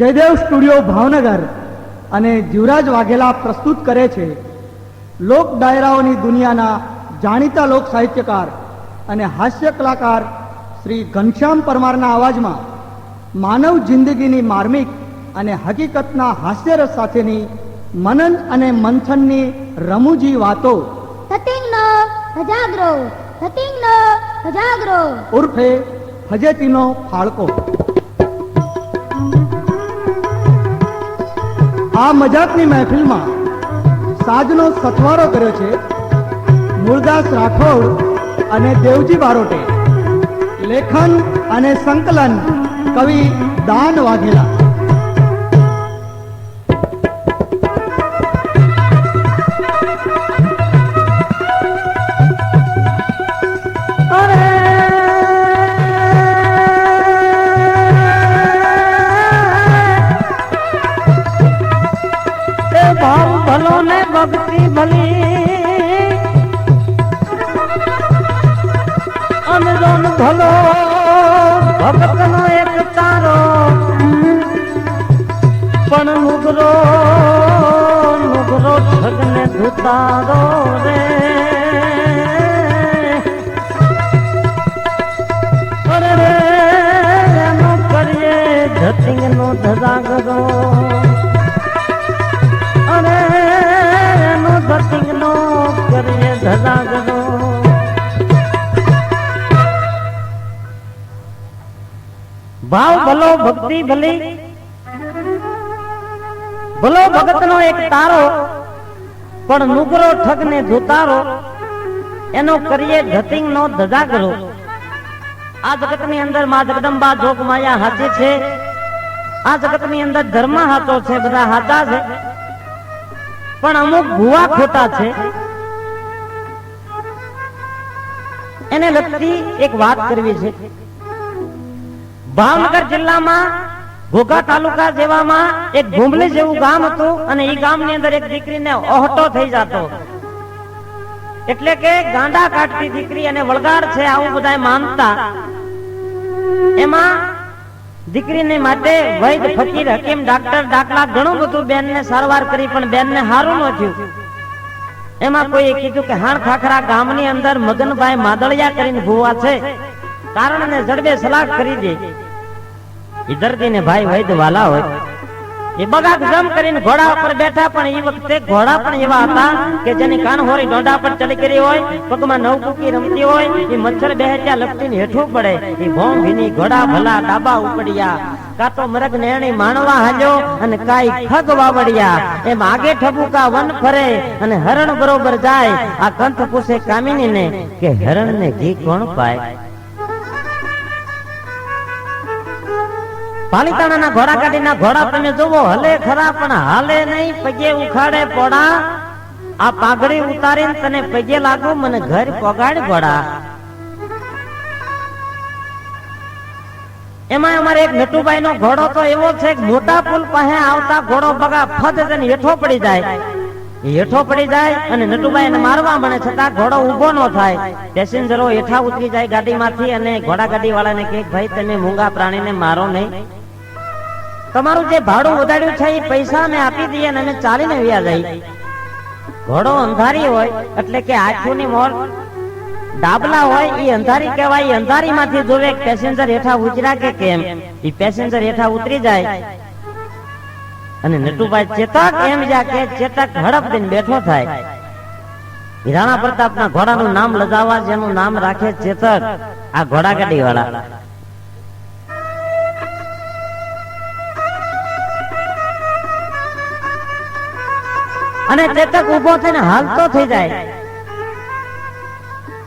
Jaydev studio Bhavnagar અને જીવરાજ વાઘેલા પ્રસ્તુત કરે છે લોક ડાયરાઓની દુનિયાના જાણીતા લોક સાહિત્યકાર અને હાસ્ય કલાકાર શ્રી ઘનશ્યામ પરમારના અવાજમાં માનવ જિંદગીની માર્મિક અને હકીકતના હાસ્યરસ સાથેની મનન અને મંથનની રમૂજી વાતો ઉર્ફે ફજેતીનો ફાળકો. આ મજાકની મહેફિલમાં સાજનો સથવારો કર્યો છે મુરદાસ રાઠોડ અને દેવજી બારોટે. લેખન અને સંકલન કવિ દાન વાઘેલા. ભક્તિ ભલી અનરોન ભલો ભગત નો એક તારો પણ નુગરો નુગરો ઠગને ધુતારો રે. અરે રે એનો કરીએ ધતિંગ નો ધજાગરો. ભાવ ભલો ભક્તિ ભલી ભલો ભગત નો એક તારો પણ નુગરો ઠગ ને ધુતારો એનો કરીએ ધતિંગ નો ધજાગરો. આ જગત ની અંદર માં જગદંબા જોગ માયા હાચી છે. આ જગત ની અંદર ધર્મ હાચો છે, બધા હાચા છે, પણ અમુક ભુવા ખોટા છે. એને લગતી એક વાત કરવી છે. ભાવનગર જિલ્લામાં ઘોઘા તાલુકા જેવામાં એક ભૂંબલી જેવું ગામ હતું અને એ ગામની અંદર એક દીકરીને ઓહટો થઈ જતો, એટલે કે ગાંડા કાઢતી દીકરી અને વળગાડ છે આવું બધા માનતા. એમાં દીકરીને માટે વૈદ ફકીર હકીમ ડાક્ટર ડાકલા ઘણું બધું બેનને સારવાર કરી પણ બેનને હારું ન થયું. એમાં કોઈએ કીધું કે હાણ ખાખરા ગામની અંદર મગનભાઈ માદળિયા કરીને ભૂવા છે, કારણને જડબે સલાહ કરી દે. એ દર્દીને ભાઈ વૈદ વાલા હોય એ બગાક જમ કરીને ઘોડા પર બેઠા, પણ એ વખતે ઘોડા પણ એવા હતા કે જેની કાન હોરી ડોંડા પર ચડી કરી હોય, પગમાં નવકુકી રમતી હોય, એ મચ્છર બેહ્યા લપટીને હેઠું પડે. એ ભોં ભીની ઘોડા ભલા ડાબા ઉપડ્યા, કા તો મરગ નેણી માણવા હાલ્યો અને કાઈ ખગ વાવડિયા. એમ આગે ઠબુકા વન ફરે અને હરણ બરોબર જાય. આ કંથ પૂછે કામિનીને કે હરણ ને ઘી કોણ પાય? પાલિતાણાના ઘોડા કાઢીના ઘોડા તમે જોવો હલે ખરા પણ હાલે નહીં, પગે ઉખાડે પોડા. આ પાઘડી ઉતારીને તને પગે લાગુ, મને ઘર પોગાડ ઘોડા. એમાં અમારે એક નટુભાઈ નો ઘોડો તો એવો છે કે મોટા પુલ પાસે આવતા ઘોડો બગા ફદ જઈને હેઠો પડી જાય. હેઠો પડી જાય અને નટુભાઈ એને મારવા મળે, છતાં ઘોડો ઉભો ન થાય. પેસેન્જરો હેઠા ઉતરી જાય ગાડીમાંથી અને ઘોડા ગાડી વાળાને કહે ભાઈ તમે મૂંગા પ્રાણીને મારો નહીં, તમારું જે ભાડું વધાર્યું છે એ પૈસા અમે આપી દઈએ અને અમે ચાલીને વ્યા જાય. ઘોડો અંધારી હોય એટલે કે આંખોની મોર ડાબલા હોય એ અંધારી કહેવાય. અંધારી માંથી જોવે પેસેન્જર હેઠા ઉતર્યા કે કેમ. એ પેસેન્જર હેઠા ઉતરી જાય અને નટુભાઈ ચેતક એમ જ્યાં કે ચેતક હડપ દઈને બેઠો થાય. રાણા પ્રતાપના ઘોડાનું નામ લજાવવા જેનું નામ રાખે ચેતક, આ ઘોડા ગાડી વાળા. અને ચેતક ઉભો થઈને હાલતો થઈ જાય.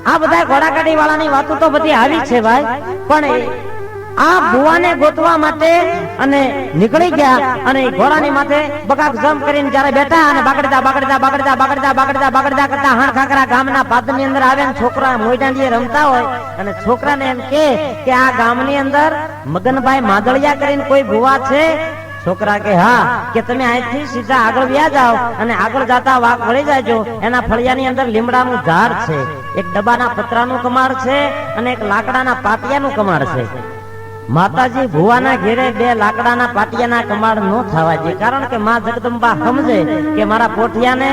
આ બધા ઘોડા ગાડી વાળાની વાતો તો બધી આવી છે ભાઈ, પણ આ ભુવાને ગોતવા માટે અને નીકળી ગયા અને ઘોડાની માથે બગાક જમ કરીને જયારે બેઠા અને બાગડતા બાગડતા બાગડતા બાગડતા બાગડતા બાગડતા કરતા હાણ ખાખરા ગામના પાદની અંદર આવે ને છોકરા મોઈડાંડીએ રમતા હોય અને છોકરાને એમ કે આ ગામની અંદર મગનભાઈ માદળિયા કરીને કોઈ ભુવા છે છોકરા કે હા, કે તમે અહીંથી સીધા આગળ વ્યા જાઓ અને આગળ જતા વાઘ વળી જાયજો. એના ફળિયાની અંદર લીમડાનું ઝાડ છે, એક ડબ્બાના પતરાનું કમાડ છે અને એક લાકડાના પાટિયાનું કમાડ છે. માતાજી ભુવાના ઘેરે બે લાકડાના પાટિયાના કમાડ ન થવા દે, કારણ કે માં જગદંબા સમજે કે મારા પોઠિયાને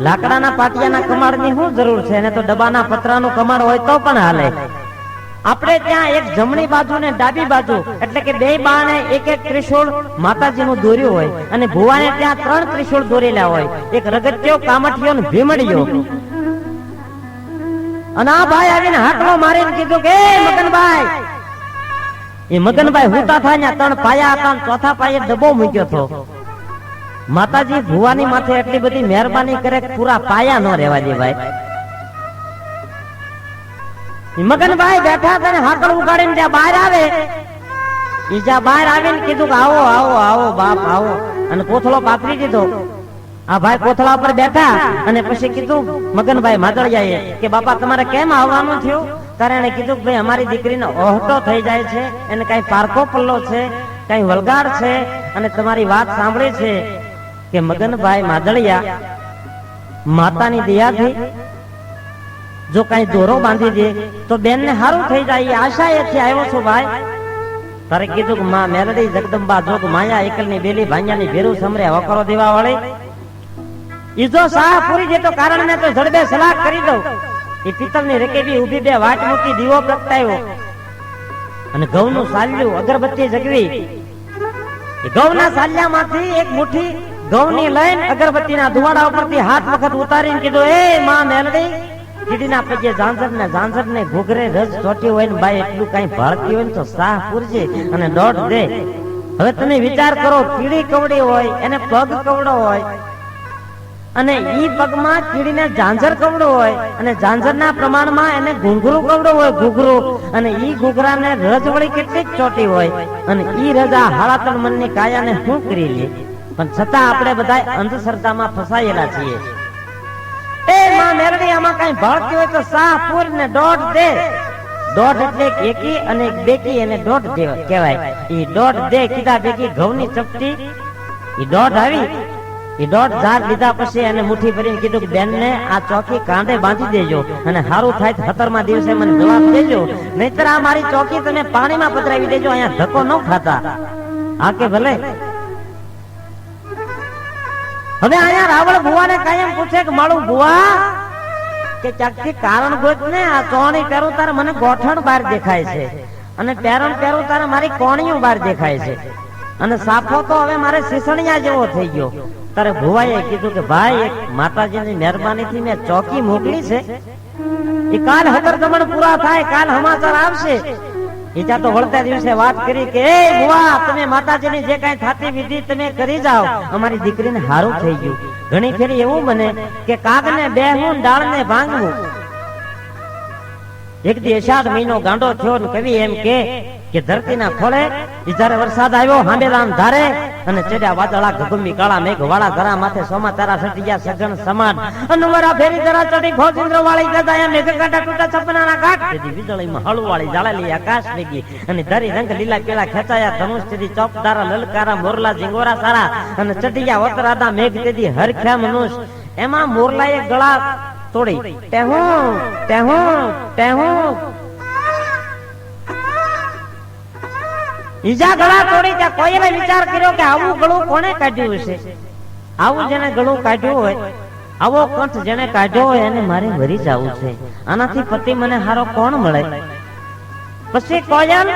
લાકડાના પાટિયાના કમાડની શું જરૂર છે, અને તો ડબ્બાના પતરાનું કમાડ હોય તો પણ હાલે. આપણે ત્યાં એક જમણી બાજુ ને ડાબી બાજુ એટલે કે બે બાણે એક એક ત્રિશૂળ માતાજીનું દોર્યું હોય, અને ભુવાને ત્યાં 3 ત્રિશૂળ દોરેલા હોય, એક રગત્યો, કામઠિયો ને ભીમડીયો. અને આ ભાઈ આવીને હાકલો મારીને કીધું કે મગનભાઈ, એ મગનભાઈ હુતા થાય ત્યાં 3 પાયા હતા, ચોથા પાયે ડબ્બો મૂક્યો હતો. માતાજી ભુવાની માથે એટલી બધી મહેરબાની કરે પૂરા પાયા ન રહેવા દે ભાઈ. મગનભાઈ બેઠા હતા ને હાકલ ઉગાડીને ત્યાં બહાર આવે. જ્યાં બહાર આવીને કીધું કે આવો આવો આવો બાપ આવો, અને કોથળો પાથરી દીધો. આ ભાઈ કોથળા પર બેઠા અને પછી કીધું મગનભાઈ માદળિયાએ કે બાપા તમારે કેમ આવવાનું થયું? ત્યારે એને કીધું કે ભાઈ અમારી દીકરીને ઓહટો થઈ જાય છે, એને કઈ પારકો પલ્લો છે, કઈ વલગાડ છે, અને તમારી વાત સાંભળી છે કે મગનભાઈ માદળિયા માતાની દયાથી જો કઈ દોરો બાંધી દે તો બેન ને સારું થઈ જાય, એ આશા એથી આવ્યો છું ભાઈ. તારે કીધું કે માં મેલડી જગદંબા જોગ માયા એકલની બેલી ભાંગ્યાની ભેરું સમરે વકરો દેવા વાળી, ઈ જો સાહ પૂરી દે તો કારણ ને તો જડબે સલાહ કરી દઉં. એ પિત્તળની રકેબી ઊભી બે વાટ મૂકી દીવો પ્રગટાયો અને ઘઉંનું સાલ્યું અગરબત્તી જગવી. એ ઘઉંના સાલ્યામાંથી એક મુઠ્ઠી ઘઉંની લઈને અગરબત્તીના ધુવાડા ઉપરથી હાથ વખત ઉતારીને કીધું એ માં મેલડી, કીડીના પગે ઝાંઝર ને ઘૂઘરે રજ ચોટી હોય ને બાઈ એટલું કઈ ભાળતી હોય ને તો સાહ પૂરજે અને દોઢ દે. હવે તમે વિચાર કરો, કીડી કવડી હોય, એને પગ કવડો હોય, અને ઈ પગમાં કીડીને ઝાંઝર કવડો હોય, અને ઝાંઝરના પ્રમાણમાં એને ઘૂંઘરું કવડો હોય, ઘૂઘરું, અને ઈ ઘૂઘરાને રજ વળી કેટલી ચોટી હોય, અને ઈ રજા હાળાતણ મનની કાયાને શું કરી લે. પણ છતાં આપણે બધા અંધશ્રદ્ધામાં ફસાયેલા છીએ. એ માં મેરડી આમાં કઈ ભાળતી હોય તો સાહ પૂર ને દોઢ દે. દોઢ એટલે એકી અને બેકી, એને દોઢ કહેવાય. ઈ દોઢ દે કીધા ભેગી ઘઉંની ચપટી ઈ દોઢ આવી. ઈ દોઢ ઝાડ લીધા પછી એને મુઠ્ઠી ભરીને કીધું કે બેન ને આ ચોકી કાંધે બાંધી દેજો, અને સારું થાય 17મા દિવસે મને જવાબ દેજો, નહીતર આ મારી ચોકી તમે પાણીમાં પધરાવી દેજો, અહીંયા ધક્કો ન ખાતા. હા કે ભલે. હવે અહીંયા રાવળ ભુવાને કાયમ પૂછે કે મારું ભુવા કે ચાકથી કારણ ગોત ને, આ ચોણી પહેરું તારે મને ગોઠણ બહાર દેખાય છે, અને પહેરણ પહેરું તારે મારી કોણીઓ બહાર દેખાય છે, અને સાફો તો હવે મારે સીસણિયા જેવો થઈ ગયો. તારે ભુવાએ કીધું કે ભાઈ એક માતાજીની મહેરબાનીથી મેં ચોકી મોકલી છે, એ કાલ 17 પૂરા થાય, કાલ સમાચાર આવશે. ઈજા તો વળતા દિવસે વાત કરી કે એ ભુવા, તમે માતાજીની જે કઈ થાતી વિધિ તમે કરી જાઓ, અમારી દીકરીને હારું થઈ ગયું. ઘણી ફેરી એવું બને કે કાગને બેહવું, ડાળને ભાંગવું. એક દી અષાઢ મહિનો ગાંડો થયો ને કવિ એમ કે ધરતીના ખોળે જયારે વરસાદ આવ્યો હાંબેલામ ધારે, અને ચડ્યા વાદળા ગગમી કાળા મેઘ વાળા ઘરા માથે સોમાચારા સટી ગયા સઘન સમાન, અનુવરા ફેરી જરા ચડી ભોજિન્દ્ર વાળી ગજાયા મેઘ કાંટા તૂટા સપનાના કાટ તેથી વીજળીમાં હળુ વાળી જાળેલી આકાશ વેગી, અને ધરી રંગ લીલા કેળા ખેંચાયા ધનુષ તેથી ચોકદારા લલકારા મોરલા ઝીંગોરા સારા, અને ચડી ગયા વતરાદા મેઘ તેથી હરખ્યા મનુષ. એમાં મોરલાએ ગળા તોડી ટેહું ટેહું ટેહું ઈજા ગળા તોડી. ત્યાં કોઈને વિચાર કર્યો કે આવું ગળું કોને કાઢ્યું હશે? આવું જેને ગળું કાઢ્યું હોય, આવો કંઠ જેને કાઢ્યો હોય એને મારે મરી જવું છે, આનાથી પતિ મને હારો કોણ મળે? પછી કોયલ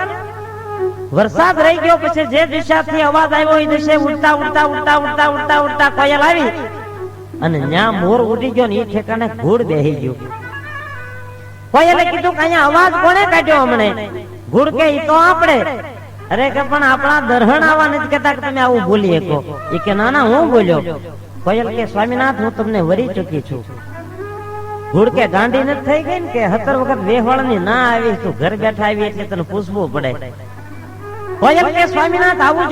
વરસાદ રહી ગયો, પછી જે દિશાથી અવાજ આવ્યો એ દિશે ઉડતા ઉડતા ઉડતા ઉડતા ઉડતા ઉડતા કોયલ આવી, અને ન્યા મોર ઉડી ગયો ને એ ઠેકાણે ઘોડ બેહી ગયો. કોયલે કીધું કે અહીંયા અવાજ કોને કાઢ્યો હમણે? ઘોડ કે ઈ તો આપણે. અરે કે પણ આપણા દરહણ આવા નથી કહેતા કે તમે આવું બોલી શકો. એ કે ના ના હું બોલ્યો. કોયલ કે સ્વામિનાથ હું તમને વરી ચૂકી છું. ઘોડ કે ગાંડી નથી થઈ ગઈ ને કે 17 વખત વેહવાળની ના આવી, તું ઘર બેઠા આવી એટલે તને પૂછવું પડે. કોયલ કે સ્વામિનાથ આવું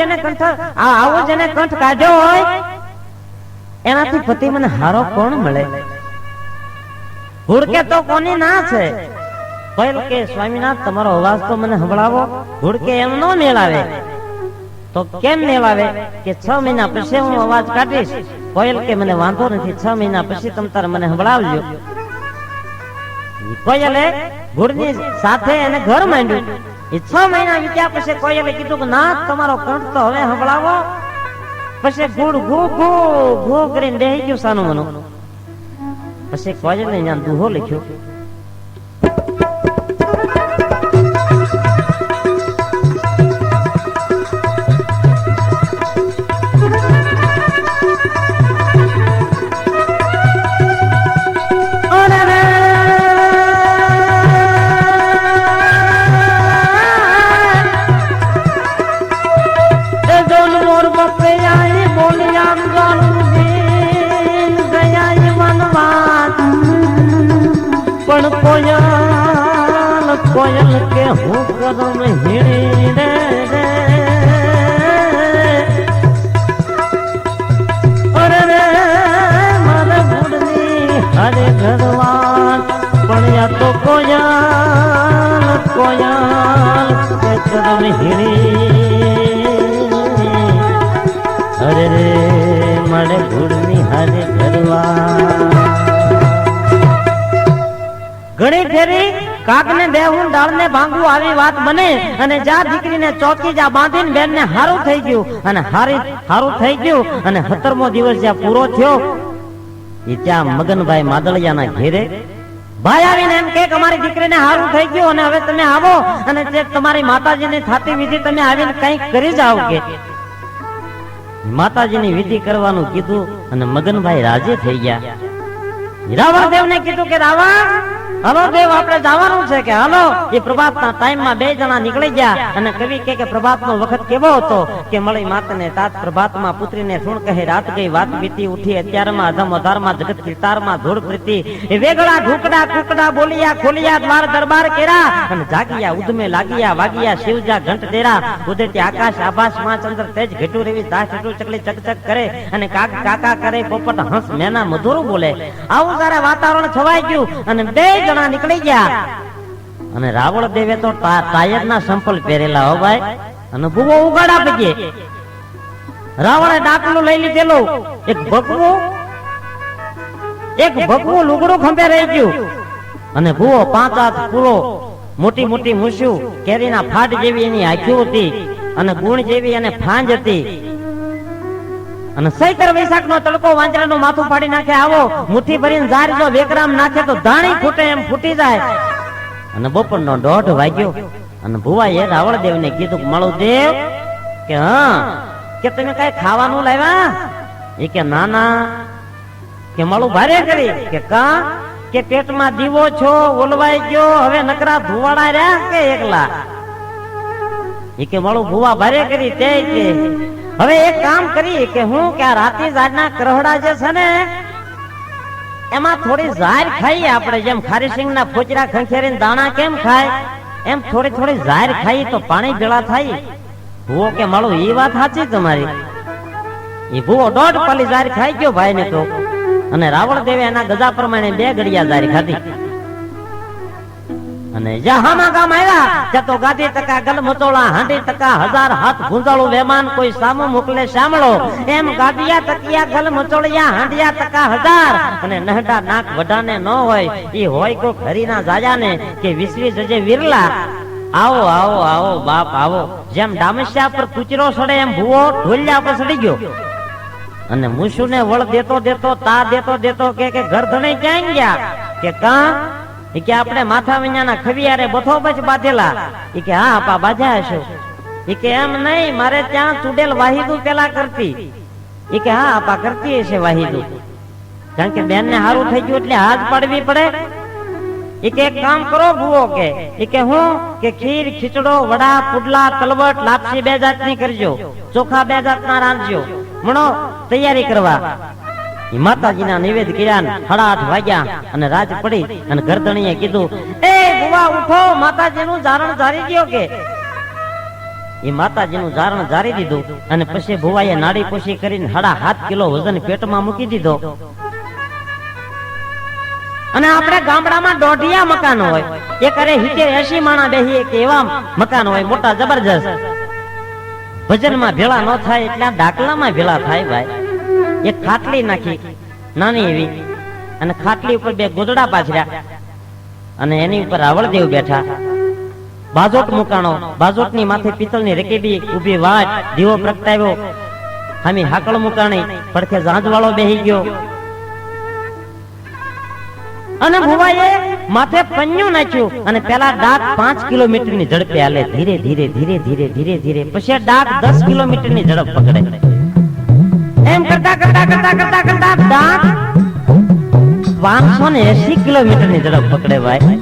જેને કંઠ કાઢ્યો હોય એનાથી પતિ મને હારો કોણ મળે? ઘોડ કે તો કોની ના છે? કોયલ કે સ્વામિનાથ તમારો અવાજ તો મને સંભળાવો. ઘોડ કે એમ નો મેળાવે. તો કેમ મેળાવે કે 6 મહિના પછી હું અવાજ કાઢીશ. કોયલ કે મને વાંધો નથી, 6 મહિના પછી તમ તારે મને સંભળાવજો. કોયલે ઘોડની સાથે એને ઘર માંડ્યું. એ 6 મહિના વીત્યા પછી કોયલે કીધું કે ના, તમારો કંઠ તો હવે સંભળાવો. પછી ઘોડ ઘો ઘો ઘો કરીને બેહી ગયું સાનું મનું. પછી કોયલે ત્યાં દુહો લખ્યો. પણ કોયલ કે હું કદમ હીણી રે અરે રે મારા બુડની હરે ભગવાન. પણ યા તો કોયલ કે કદમ હીણી અરે રે મારે બુડની હરે ભગવાન. ઘણી ફેરી કાકને બેહું ડાળને ભાંગવું આવી વાત બને અને જા દીકરીને ચોકી જા બાંધીને બેનને હારું થઈ ગયું અને હારું થઈ ગયું અને 17મો દિવસ જ્યાં પૂરો થયો એ ત્યાં મગનભાઈ માદળિયાના ઘેરે ભાઈ આવીને એમ કે અમારી દીકરીને હારું થઈ ગયું અને હવે તમે આવો અને જે તમારી માતાજીની થાતી વિધિ તમે આવીને કંઈક કરી જાઓ કે. માતાજીની વિધિ કરવાનું કીધું અને મગનભાઈ રાજી થઈ ગયા. રાવણદેવ ને કીધું કે રાવણ, હલો દેવ, આપણે જવાનું છે કે હાલો. એ પ્રભાતના ટાઈમમાં 2 જણા નીકળી ગયા અને કવિ કે પ્રભાતનો વખત કેવો હતો કે મળી માતને તાત પ્રભાતમાં પુત્રીને સુણ કહે રાત ગઈ વાત બીતી ઉઠી અત્યારમાં અધમ અધારમાં જગત કીર્તારમાં ધૂળ પ્રીતિ એ વેગળા ઢુકડા કુકડા બોલિયા ખોલિયા દ્વાર દરબાર કેરા અને જાગિયા ઉધમે લાગિયા વાગિયા શિવજા ઘંટ દેરા ઉદેતી આકાશ આભાસ માં ચંદ્ર તેજ ઘેટુ રેવી દાસ ઘેટુ ચકલી ચકચક કરે અને કાક કાકા કરે પોપટ હંસ મેના મધુરું બોલે. આવું સારા વાતાવરણ છવાઈ ગયું અને 2 જણા નીકળી ગયા અને રાવણ દેવે તો ટાયર ના સંપલ પહેરેલા હો ભાઈ અને ભૂવો ઉગાડા પગે. રાવણે ડાકલું લઈ લીધેલું, એક ભગવું લુગડું ખંભે રહી ગયું અને ભૂવો 5 હાથ પૂરો, મોટી મોટી મૂછ્યું, કેરીના ફાટ જેવી એની આંખો હતી અને ગુણ જેવી અને ફાંજ હતી અને સૈતર વૈશાખ નો તડકો વાંદરાનું માથું ફાડી નાખે આવો મુઠ્ઠી ભરીને ઝાર જો 2 ગ્રામ નાખે તો દાણી ફૂટે એમ ફૂટી જાય. અને બપોરનો 1:30 વાગ્યો અને ભુવાએ રાવણદેવ ને કીધું કે મળું દેવ કે હા કે તમે કઈ ખાવાનું લાવ્યા? એ કે ના ના. કે મળું ભારે કરી કે કા કે પેટમાં દીવો છો ઓલવાઈ ગયો હવે નકરા ધુવાડા રહ્યા કે એકલા? એ કે મળું ભુવા ભારે કરી તે કે હવે એક કામ કરી કે હું કે આ રાતી ઝાડના કરહડા જે છે ને એમાં થોડી ઝાર ખાઈએ આપણે, જેમ ખારીસિંગના ફોચરા ખંખેરીને દાણા કેમ ખાય એમ થોડી થોડી ઝાર ખાઈ તો પાણી ભેળા થાય. ભૂવો કે મળું એ વાત સાચી તમારી. એ ભૂવો 1.5 પાલી ઝાર ખાઈ ગયો ભાઈ ને તો અને રાવણ દેવે એના ગજા પ્રમાણે 2 ઘડિયા ઝાર ખાધી અને જહામાં ગામ આવ્યા ત્યાં તો ગાદી ટકા ગલ મચોળા હાંડી ટકા 1000 હાથ ભૂંજાળું વેમાન કોઈ સામો મોકલે સાંભળો એમ ગાદિયા ટકિયા ગલ મચોળિયા હાંડિયા ટકા 1000 અને નહડા નાક વઢાને ન હોય ઈ હોય કો ઘરીના જાયાને કે વિસવી જજે વિરલા. આવો આવો આવો બાપ આવો. જેમ ડામસ્યા પર કુચરો સડે એમ ભૂવો ઢોલિયા પર સડી ગયો અને મૂસુને વળ દેતો દેતો તા દેતો કે ઘર ધણે ક્યાં ગયા? કે કા કે આપણે માથા વિનાના ખવિયારે બથો બચ બાંધેલા. એ કે હા આપા બાંધ્યા હશો. એ કે એમ નહીં, મારે ત્યાં ચૂડેલ વાહિદુ પેલા કરતી. એ કે હા આપા કરતી હશે વાહિદુ, કારણ કે બેન ને હારું થઈ ગયું એટલે હાથ પાડવી પડે. એ કે એક કામ કરો ભૂવો કે હું કે ખીર ખીચડો વડા પુડલા તલવટ લાપસી 2 જાતની કરજો, ચોખા 2 જાતના રાંધજો, મણો તૈયારી કરવા. માતાજીના નિવેદ કર્યા 8:30 વાગ્યા અને રાત પડી અને ગરદણીએ કીધું એ બુવા ઉઠો માતાજીનું જારણ જારી દ્યો કે. એ માતાજીનું જારણ જારી દીધું અને પછી ભુવાએ નાડી પોછી કરીને 7.5 કિલો વજન પેટમાં મૂકી દીધો. અને આપણે ગામડામાં 1.5 મકાન હોય, એક અરે 70-80 માણા બેહીએ કે એવા મકાન હોય મોટા જબરજસ્ત. ભજનમાં ભેળા ન થાય એટલે ડાકલામાં ભેળા થાય ભાઈ. એક ખાટલી નાખી નાની એવી, અને ખાટલી ઉપર બે ગોદડા પાછર્યા, અને એની ઉપર રાવળદેવ બેઠા. બાજોટ મુકાણો, બાજોટની માથે પિત્તળની રકેબી ઊભી, વાટ દીવો પ્રગટાવ્યો, હામી હાકળ મુકાણી, પડખે ઝાંઝવાળો બેહી ગયો, અને ભુવાએ માથે પન્યું નાખ્યું, અને પેલા ડાક 5 કિલોમીટરની ઝડપે હાલે, ધીરે ધીરે ધીરે ધીરે ધીરે ધીરે, પછી ડાક 10 કિલોમીટરની ઝડપ પકડે. એમ કરતા કરતા કરતા કરતા કરતા ડાક 580 કિલોમીટરની ઝડપ પકડે ભાઈ.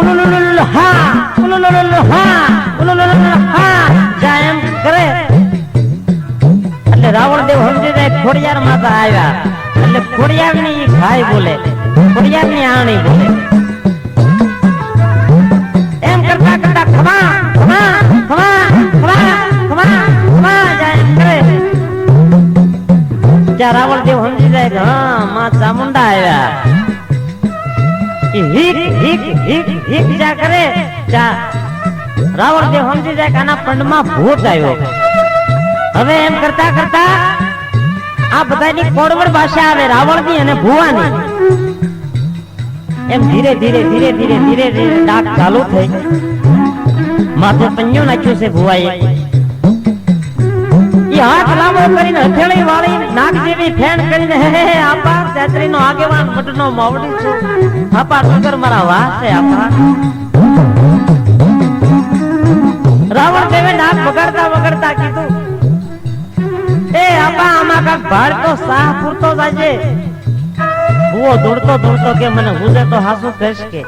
ઉલુલુલુલુ હા, ઉલુલુલુલુ હા, ઉલુલુલુલુ હા જા એમ કરે એટલે રાવણદેવ સમજી જાય ખોડિયાર માતા આવ્યા. એટલે ખોડિયારની ભાઈ બોલે, ખોડિયારની આણી બોલે. એમ કરતા કરતા ખમા ખમા ખમા ખમા ખમા ખમા જાય એમ કરે ત્યાં રાવણદેવ સમજી જાય કે હા માં ચામુંડા આવ્યા. હીક હીક હીક હીક જા કરે ત્યાં રાવણદેવ સમજી જાય કે આના પંડમાં ભૂત આવ્યો. હવે એમ કરતા કરતા આ બધાની કોડવડ ભાષા આવે, રાવણની અને ભુવાની. એમ ધીરે ધીરે ધીરે ધીરે ધીરે ધીરે ડાક ચાલુ થઈ. માથે પન્યું નાખ્યું છે ભુવાએ. એ હાથ લાંબો કરીને હથેળી વાળી નાક જેવી ફેણ કરીને હે આપા તેત્રીનો આગેવાન મઠનો માવડી છું, આપા સુગર મારા વાસ છે આપા. રાવણ દેવે નાક વગાડતા વગાડતા કીધું એ આપા આમાં કાક ભાડ તો સાહ પૂરતો જાજે. ભૂવો દોડતો દોડતો કે મને હુજે તો હાસુ કહેશ કે.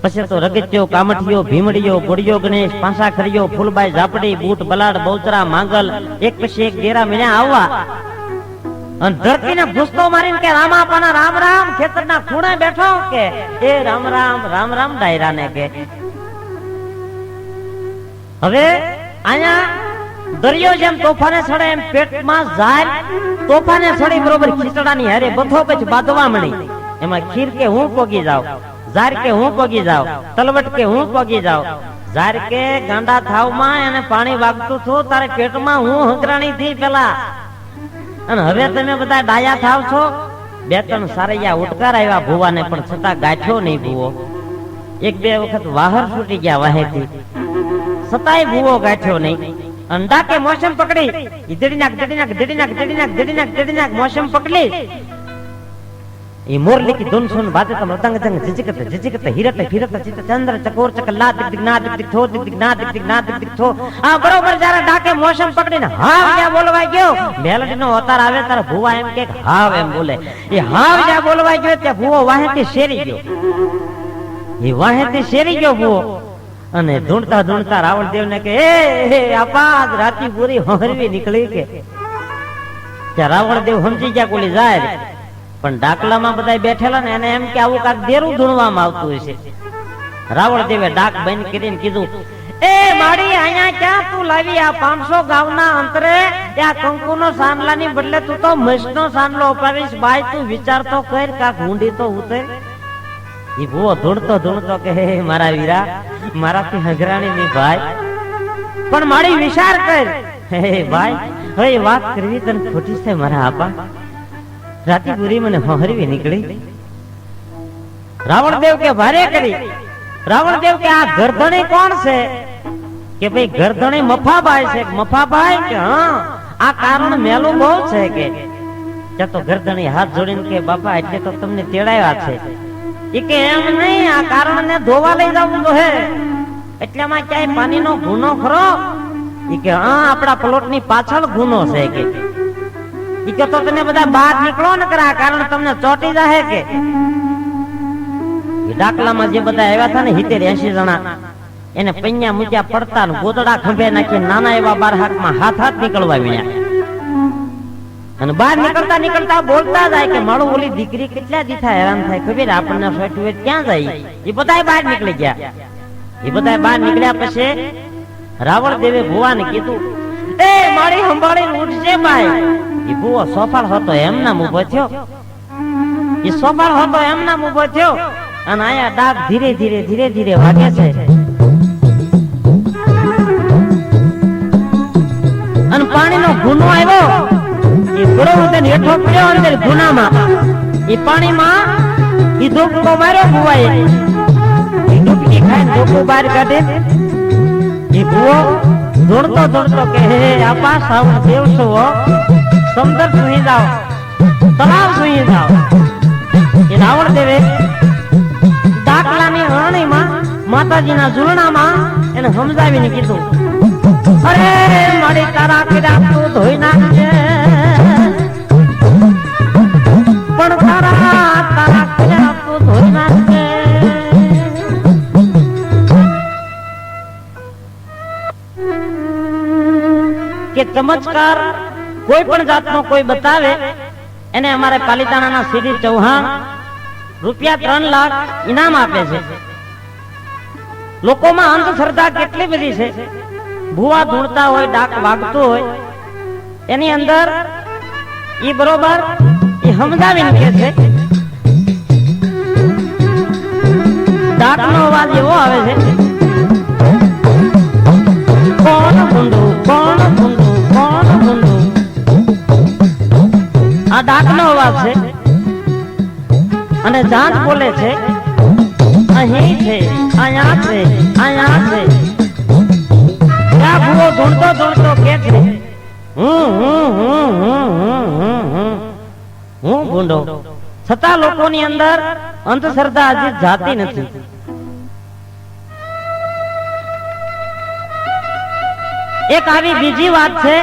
પછી તો રગત્યો, કામઠિયો, ભીમડીયો, ગોડિયો, ગણેશ, પાંસા ખરીયો, ફૂલબાઈ, ઝાપડી, બૂટ, બલાડ, બહુચરા, માંગલ એક પછી એક ડેરા મીણ્યા આવવા. અને ધરતીને ભૂસતો મારીને કે રામ આપાના રામ રામ, ખેતરના ખૂણે બેઠો કે એ રામ રામ રામ રામ ડાયરાને કે. હવે અહીંયા દરિયો જેમ તોફાને છડે એમ પેટમાં જાય, તોફાને છડી બરોબર ખીચડાની હારે બથો પછી બાંધવા મળી. એમાં ખીર કે હું પોગી જાવ, ઝાર કે હું પોગી જાવ, તલવટ કે હું પોગી જાવ. ઝાર કે ગાંડા થાવમાં એને પાણી વાગતું છું, તારે પેટમાં હું હંકરાણી થી પેલા. અને હવે તમે બધા ડાયા થાવ છો. 2-3 સારૈયા ઉટકાર આવ્યા ભુવાને, પણ છતાં ગાંઠ્યો નહીં ભુવો. 1-2 વખત વાહર છૂટી ગયા વાહેથી, છતાંય ભુવો ગાંઠ્યો નહીં. અંડા કે મોસમ પકડી, ધડીનાક ધડીનાક ધડીનાક ધડીનાક ધડીનાક ધડીનાક મોસમ પકડી. એ મોરલી કી ધૂન સુન બાજે તો મૃદંગ જંગ જીજકત જીજકત હિરત ફિરત ચિત ચંદ્ર ચકોર ચક લા દિક દિક ના દિક દિક થો દિક દિક ના દિક દિક ના દિક દિક થો. આ બરોબર જ્યારે ડાકે મોસમ પકડીને હાવ જ્યાં બોલવા ગયો, મેલડીનો અવતાર આવે ત્યારે ભુવા એમ કે હાવ એમ બોલે. એ હાવ જ્યાં બોલવા ગયો ત્યાં ભુવો વાહેથી શેરી ગયો. એ વાહેથી શેરી ગયો ભુવો. અને ધૂણતા ધૂણતા રાવણદેવ ને કે એ આપા રાતી પૂરી હરવી નીકળી કે. ત્યાં રાવણદેવ સમજી ગયા કોલી જાય, પણ ડાકલામાં બધા બેઠેલા ને એને એમ કે આવું કાક દેરું ધૂણવામાં આવતું હશે. રાવણદેવે ડાક બંધ કરીને કીધું એ માડી અહીંયા ક્યાં તું લાવી આ 500 ગામના અંતરે આ કંકુનો સાનલાની બદલે તું તો મસનો સાનલો અપાવીશ. બાઈ તું વિચાર તો કર, કાક ઊંડી તો ઉતર. ઈ ભૂવો ધૂણતો ધૂણતો કે હે મારા વીરા, મારાથી હગરાણી ની ભાઈ, પણ મારી વિચાર કર. હે ભાઈ હવે વાત કરવી તને ખોટી છે મારા આપા. રાતી પૂરી મને હરવી નીકળી. રાવણદેવ કે ભારે કરી. રાવણદેવ કે આ ગરધણી કોણ છે? કે ભાઈ ગરધણી મફાભાઈ છે. મફાભાઈ કે હા આ કારણ મેલું બહુ છે કે. ત્યાં તો ગરધણી હાથ જોડીને કે બાપા એટલે તો તમને તેડાવ્યા છે. એ કે એમ નહીં, આ કારણ ને ધોવા લઈ જવું તો હે, એટલામાં ક્યાંય પાણીનો ગુનો ખરો? એ કે હા આપણા પ્લોટ ની પાછળ ગુનો છે કે. ઈ કે તો તમે બધા બહાર નીકળો ને કરા કારણ તમને ચોટી જાહે કે. એ ડાકલામાં જે બધા આવ્યા હતા ને 70-80 જણા, એને પૈયા મૂક્યા પડતા ને ગોદડા ખંભે નાખી નાના એવા 12 હાથમાં હાથ નીકળવા વીણ્યા. અને બહાર નીકળતા નીકળતા બોલતા જાય કે મારું ઓલી દીકરી કેટલા દીથા હેરાન થાય ખબર, આપણને સોટવે ક્યાં જાય. એ બધા બહાર નીકળી ગયા. એ બધા બહાર નીકળ્યા પછી રાવણ દેવે ભુવાને કીધું એ મારી સંભાળીને ઉઠજે ભાઈ. એ ભુવો સોફાળ હતો એમ નામ ઉભો થયો. એ સોફાળ હતો એમ નામ ઉભો થયો. અને આયા ડાક ધીરે ધીરે ધીરે ધીરે વાગે છે. ભૂનો આવ્યો એ ઘોડો ઉતરીને હેઠો પડ્યો અંદર ભૂનામાં એ પાણીમાં એ ધોકો માર્યો ભુવાએ એ ડૂબકી ખાઈને ધોકો બહાર કાઢે એ ભુવો દોડતો દોડતો કે હે આપા સાવણ દેવ છો સમુદ્ર સુઈ જાઓ તળાવ સુઈ જાઓ એ રાવણ દેવે દાખલાની હરણીમાં માતાજીના ઝૂલણામાં એને સમજાવીને કીધું અરે મારી તારા કીડા તું ધોઈ નાખજે પણ તારા કીડા તું ધોઈ નાખજે કે ચમત્કાર કોઈ પણ જાતનો કોઈ બતાવે એને અમારે પાલિતાણાના સીડી ચૌહાણ રૂપિયા 3 લાખ ઇનામ આપે છે લોકોમાં અંધશ્રદ્ધા કેટલી બધી છે ભુવા ધૂણતા હોય ડાક વાગતું હોય એની અંદર ઈ બરોબર ઈ સમજાવીને કે છે ડાકનો અવાજ એવો આવે છે કોણ ભૂંડું કોણ ભૂંડું કોણ ભૂંડું આ ડાકનો અવાજ છે અને જાત બોલે છે અહીં છે અહીંયા છે અહીંયા છે ત્યાં ભૂવો ધૂણતો ધૂણતો કે છે હું ભૂંડો છતાં લોકોની અંદર અંધશ્રદ્ધા હજી જાતી નથી એક આવી બીજી વાત છે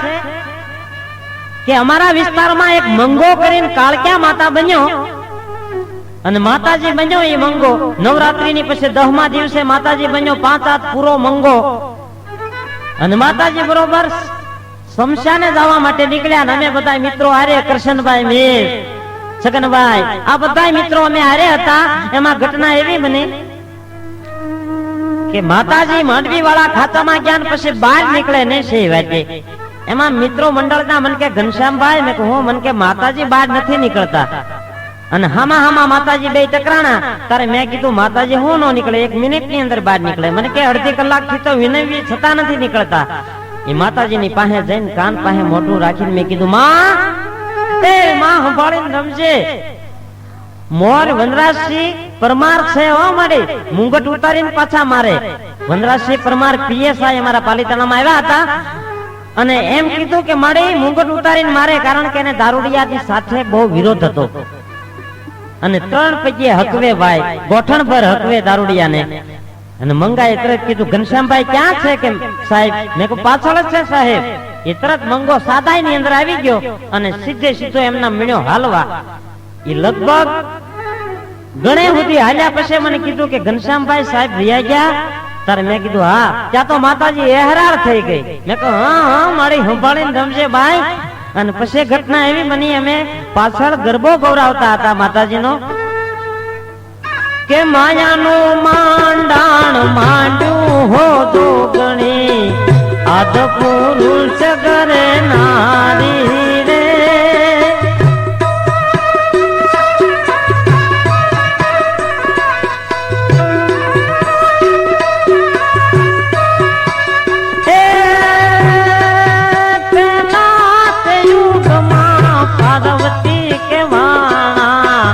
કે અમારા વિસ્તારમાં એક મંગો કરીને કાળક્યા માતા બન્યો અને માતાજી બન્યો એ મંગો નવરાત્રીની પછી 10મા દિવસે માતાજી બન્યો 5 હાથ પૂરો મંગો અને માતાજી બરોબર શમશાને જવા માટે નીકળ્યા અમે બધા મિત્રો હારે કરશનભાઈ મેર છગનભાઈ આ બધા મિત્રો અમે હારે હતા એમાં ઘટના એવી બની કે માતાજી માંડવી વાળા ખાતામાં ગયા પછી બહાર નીકળે ને છે વાગે એમાં મિત્રો મંડળના મન કે ઘનશ્યામભાઈ મેં કહું મન કે માતાજી બહાર નથી નીકળતા અને હામાં માતાજી બે ટકરાણા તારે મેં કીધું માતાજી હું નો નીકળે 1 મિનિટની અંદર બહાર નીકળે મને કે અડધી કલાકથી તો વિનવી છતાં નથી નીકળતા એ માતાજીની પાસે જઈને કાન પાસે મોઢું રાખીને મેં કીધું માં સંભાળીને રમજે મોર વનરાજસિંહ પરમાર છે હો મારી મુંગટ ઉતારીને પાછા મારે વનરાજસિંહ પરમાર પીએસઆઈ અમારા પાલિતાણામાં આવ્યા હતા અને એમ કીધું કે મારી મુંગટ ઉતારીને મારે કારણ કે એને દારૂડિયાની સાથે બહુ વિરોધ હતો અને 3 પૈકી હકવે ભાઈ ગોઠણ પર હકવે દારૂડિયાને અને મંગાએ તરત કીધું ઘનશ્યામભાઈ ક્યાં છે કે સાહેબ મેં કહું પાછળ જ છે સાહેબ એ તરત મંગો સાદાઈ ની અંદર આવી ગયો અને સીધો એમના મીણ્યો હાલવા એ લગભગ ગણે સુધી હાલ્યા પછી મને કીધું કે ઘનશ્યામભાઈ સાહેબ રહ્યા ગયા તારે મેં કીધું હા ત્યાં તો માતાજી એહરાર થઈ ગઈ મેં કહું હા મારી સંભાળીને રમજે ભાઈ અને પછી ઘટના એવી બની અમે પાછળ ગરબો ગૌરાવતા હતા માતાજીનો કે માયાનું માંડાણ માંડ્યું હો દો ગણી આદ પુરુષ કરે નારી રે પાર્વતી કે વાણા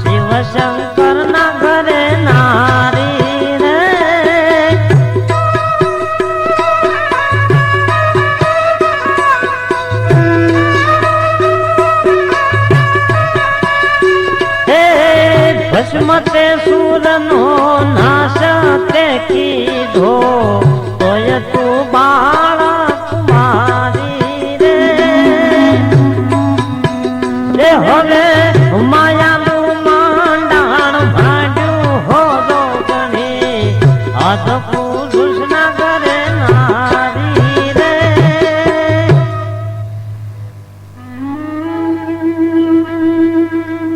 શિવ શંકર ના ઘરે નારી રે હે ભસ્મ તે સુર નો નાશ તે કીધો તોય તું બાળક મારી રે હવે માયાનું માંડાણ ભાંડ્યું હો દો ગણી આદ પુરુષ ના ઘરે નારી રે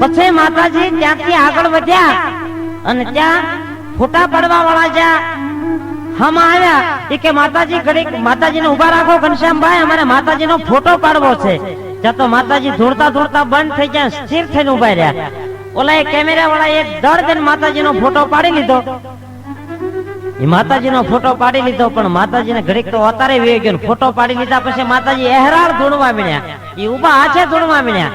પછી માતાજી ત્યાંથી આગળ વધ્યા અને ત્યાં ફોટા પાડવા વાળા જ્યાં હામાં આવ્યા એ કે માતાજી ઘડીક માતાજીને ઉભા રાખો ઘનશ્યામભાઈ અમારે માતાજીનો ફોટો પાડવો છે ત્યાં તો માતાજી ધોળતા ધોળતા બંધ થઈ ગયા સ્થિર થઈને ઉભા રહ્યા ઓલા એ કેમેરા વાળા એક દળ દઈને માતાજીનો ફોટો પાડી લીધો એ માતાજીનો ફોટો પાડી લીધો, પણ માતાજીને ઘડીક તો અતારે વે ગયો. ફોટો પાડી લીધા પછી માતાજી એહરાળ ધૂણવા મળ્યા, એ ઉભા હાથે ધૂણવા મળ્યા.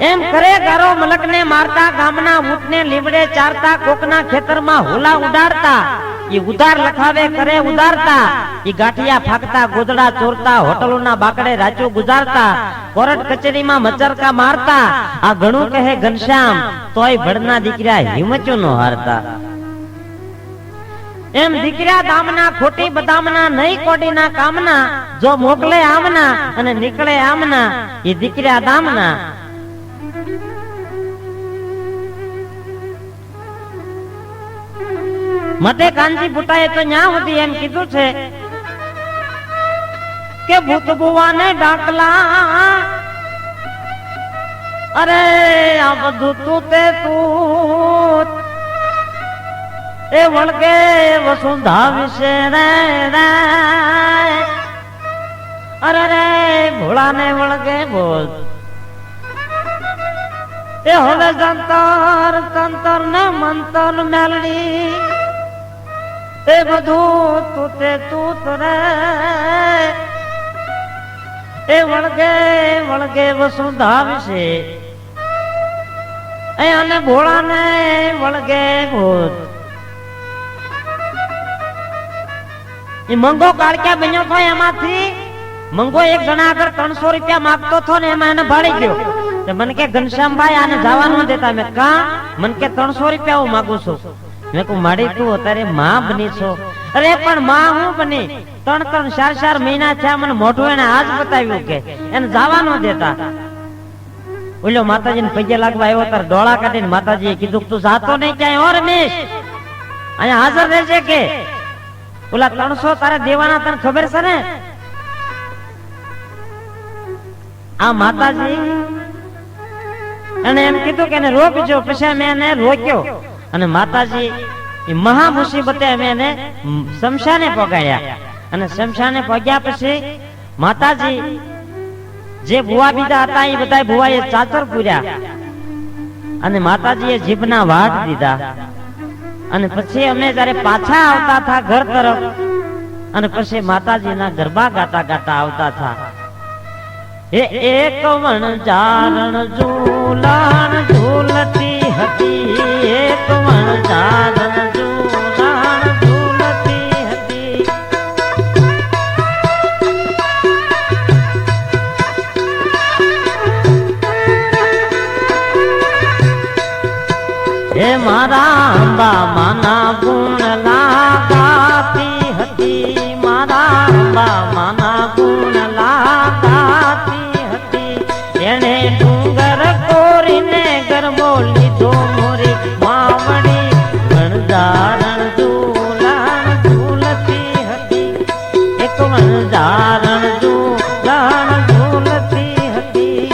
એમ કરે ગારો મલકને મારતા, ગામના ઊંટને લીમડે ચારતા, કોકના ખેતરમાં હુલા ઉડાડતા, એ ઉધાર લખાવે કરે ઉધારતા, એ ગાંઠિયા ફાકતા, ગોદડા ચોરતા, હોટલોના બાકડે રાચું ગુજારતા, કોર્ટ કચેરીમાં મચરકા મારતા. આ ઘણું કહે ઘનશ્યામ, તોય ભડના દીકરા હિમચું નો હારતા. એમ દીકરા દામના, ખોટી બદામના, નહીં કોડીના કામના, જો મોકલે આમના અને નીકળે આમના, એ દીકરા દામના. મતે કાનજી બુટાએ તો ન્યા સુધી એમ કીધું છે કે ભૂત બુવાને ડાકલા, અરે આ બધું તું તે તું એ વળગે વસુંધા વિશે રે રે, અરે રે ભોળાને વળગે બોલ. એ હવે જંતર તંતર ને મંતર મેલડી, એ બધું તું તે તું રે, એ વળગે વળગે વસુંધા વિશે, એ અને ભોળાને વળગે ભૂત. એ મંગો કાળક્યા બન્યો હતો, એમાંથી મંગો એક જણા આગળ 300 રૂપિયા માંગતો હતો ને એમાં એને ભાળી ગયો. મને કે ઘનશ્યામભાઈ આને જવા ન દેતા. મેં કા? મને કે 300 રૂપિયા હું માંગુ છું. મેં કહું માડી તું અત્યારે માં બની છો? અરે પણ માં હું બની, 3-3, 4-4 મહિના થયા, મને મોઢું એને આજ બતાવ્યું કે એને જવા ન દેતા. ઓલો માતાજીને પગે લાગવા આવ્યો તાર ડોળા કાઢીને માતાજીએ કીધું તું જાતો નહીં ક્યાંય? હો રમેશ, અહીંયા હાજર રહેજે કે ઓલા 300 તારે દેવાના તને ખબર છે ને? આ માતાજી અને એમ કીધું કે એને રોકજો. પછી મેં એને રોક્યો અને માતાજી એ મહા મુસીબતે અમે એને શમશાને પગાડ્યા. અને શમશાને પગ્યા પછી માતાજી જે ભુવા બીજા હતા એ બધા ભુવાએ ચાતર પૂર્યા અને માતાજીએ જીભના વાટ દીધા. અને પછી અમે જયારે પાછા આવતા હતા ઘર તરફ, અને પછી માતાજીના ગરબા ગાતા ગાતા આવતા હતા. એક વણજારણ ઝૂલણ ઝૂલતી હતી, એક વણજારણ ઝૂલણ ઝૂલતી હતી. હે મારા અંબા માના ગુણ લાગાતી હતી, મારા અંબા માના ગુણ લાગાતી હતી. એને ડુંગર કોરીને ગરબો લીધો મોરી માવડી, વણજારણ ઝૂલણ ઝૂલતી હતી, એક વણજારણ ઝૂલણ ઝૂલતી હતી.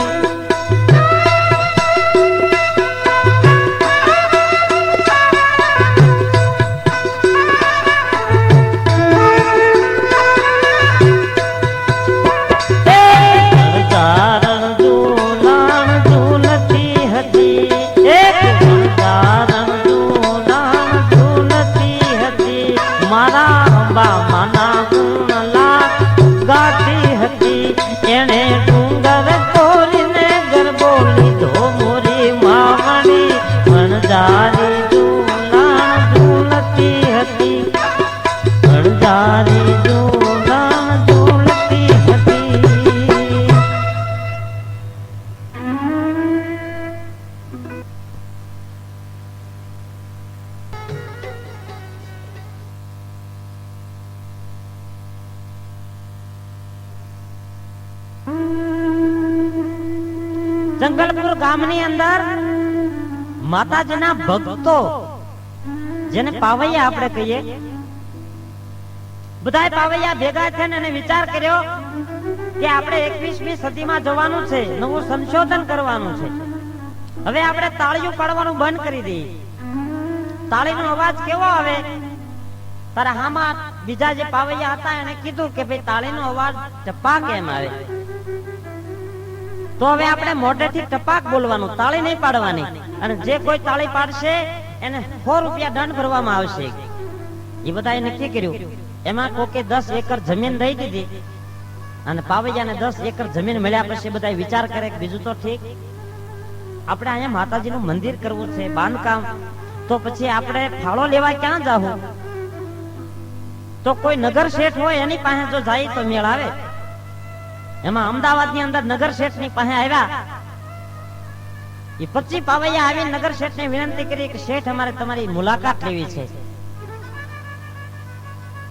જંગલપુર ગામની અંદર માતાજીના ભક્તો, જેને પાવૈયા આપણે કહીએ, બધા પાવૈયા ભેગા થઈને એને વિચાર કર્યો કે આપણે 21મી સદીમાં જવાનું છે, નવું સંશોધન કરવાનું છે. હવે આપણે તાળીઓ પાડવાનું બંધ કરી દઈએ. તાળીનો અવાજ કેવો આવે? તારા હામાં બીજા જે પાવૈયા હતા એને કીધું કે ભાઈ તાળીનો અવાજ ટપા કેમ આવે? તો હવે આપણે મોઢેથી ટપાક બોલવાનું, તાળી નહીં પાડવાની. અને જે કોઈ તાળી પાડશે એને 100 રૂપિયા દંડ ભરવામાં આવશે. એ બધાએ નક્કી કર્યું. એમાં કોકે 10 એકર જમીન દઈ દીધી અને પાવૈયાને 10 એકર જમીન મળ્યા પછી બધા વિચાર કરે કે બીજું તો ઠીક, આપણે અહીંયા માતાજીનું મંદિર કરવું છે, બાંધકામ, તો પછી આપણે ફાળો લેવા ક્યાં જાવું? તો કોઈ નગર શેઠ હોય એની પાસે જો જાય તો મેળ આવે. એમાં અમદાવાદની અંદર નગર શેઠની પાસે આવ્યા. એ 25 પાવૈયા આવી નગર શેઠને વિનંતી કરી કે શેઠ અમારે તમારી મુલાકાત લેવી છે.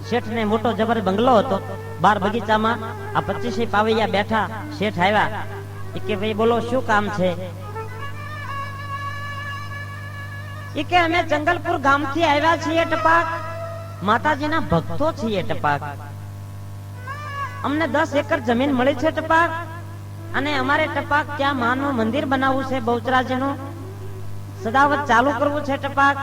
શેઠને મોટો જબર બંગલો હતો બાર બગીચામાં. આ 25 પાવૈયા બેઠા. શેઠ આવ્યા. કે ભાઈ બોલો શું કામ છે? કે અમે જંગલપુર ગામથી આવ્યા છીએ ટપાક, માતાજીના ભક્તો છીએ ટપાક. અમને 10 એકર જમીન મળી છે ટપાક, અને અમારે ટપાક ત્યાં માનું મંદિર બનાવવું છે, બહુચરાજીનું સદાવત ચાલુ કરવું છે ટપાક.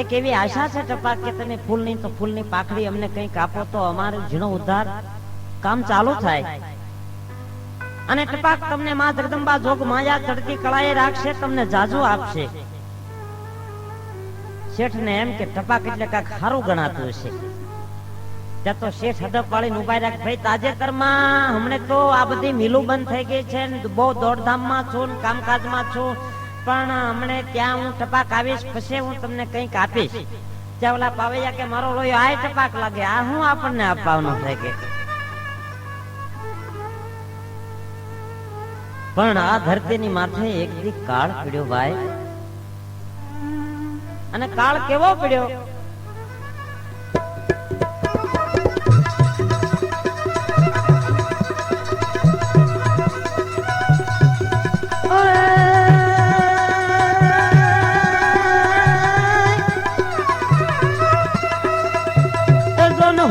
એક એવી આશા છે ટપાક કે તમે ફૂલની તો ફૂલની પાખડી અમને કંઈક આપો તો અમારું ઝીણો ઉદ્ધાર કામ ચાલુ થાય. અને ટપાક તમને માં જગદંબા જોગ માયા ચડતી કળાએ રાખશે, તમને જાજુ આપશે. શેઠને એમ કે ટપાક એટલે કાંઈક સારું ગણાતું હશે. ત્યાં તો શેઠ હડપ વાળીને ઉભા રાખ, ભાઈ તાજેતરમાં હમણે તો આ બધી મિલું બંધ થઈ ગઈ છે ને બહુ દોડધામમાં છું ને કામકાજમાં છું, પણ હમણે ત્યાં હું ટપાક આવીશ પછી હું તમને કંઈક આપીશ. ત્યાં ઓલા પાવૈયા કે મારો લોહી આ ટપાક લાગે, આ હું આપણને આપવાનું છે કે. પણ આ ધરતીની માથે એક દી કાળ પડ્યો ભાઈ. અને કાળ કેવો પડ્યો?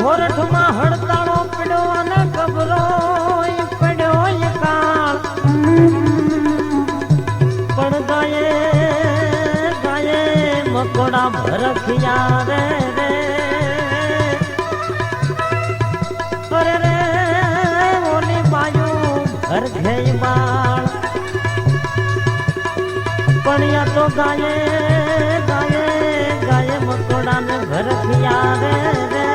હોરઠમાં હડતાળો પડ્યો અને કબરો પડ્યો કાળ. પણ ગાયે મકોડા ભરખિયા રે રે રે ઓલી બાયું ભરખે બાળ. પણ યા તો ગાયે મકોડા ને ભરખિયા રે રે.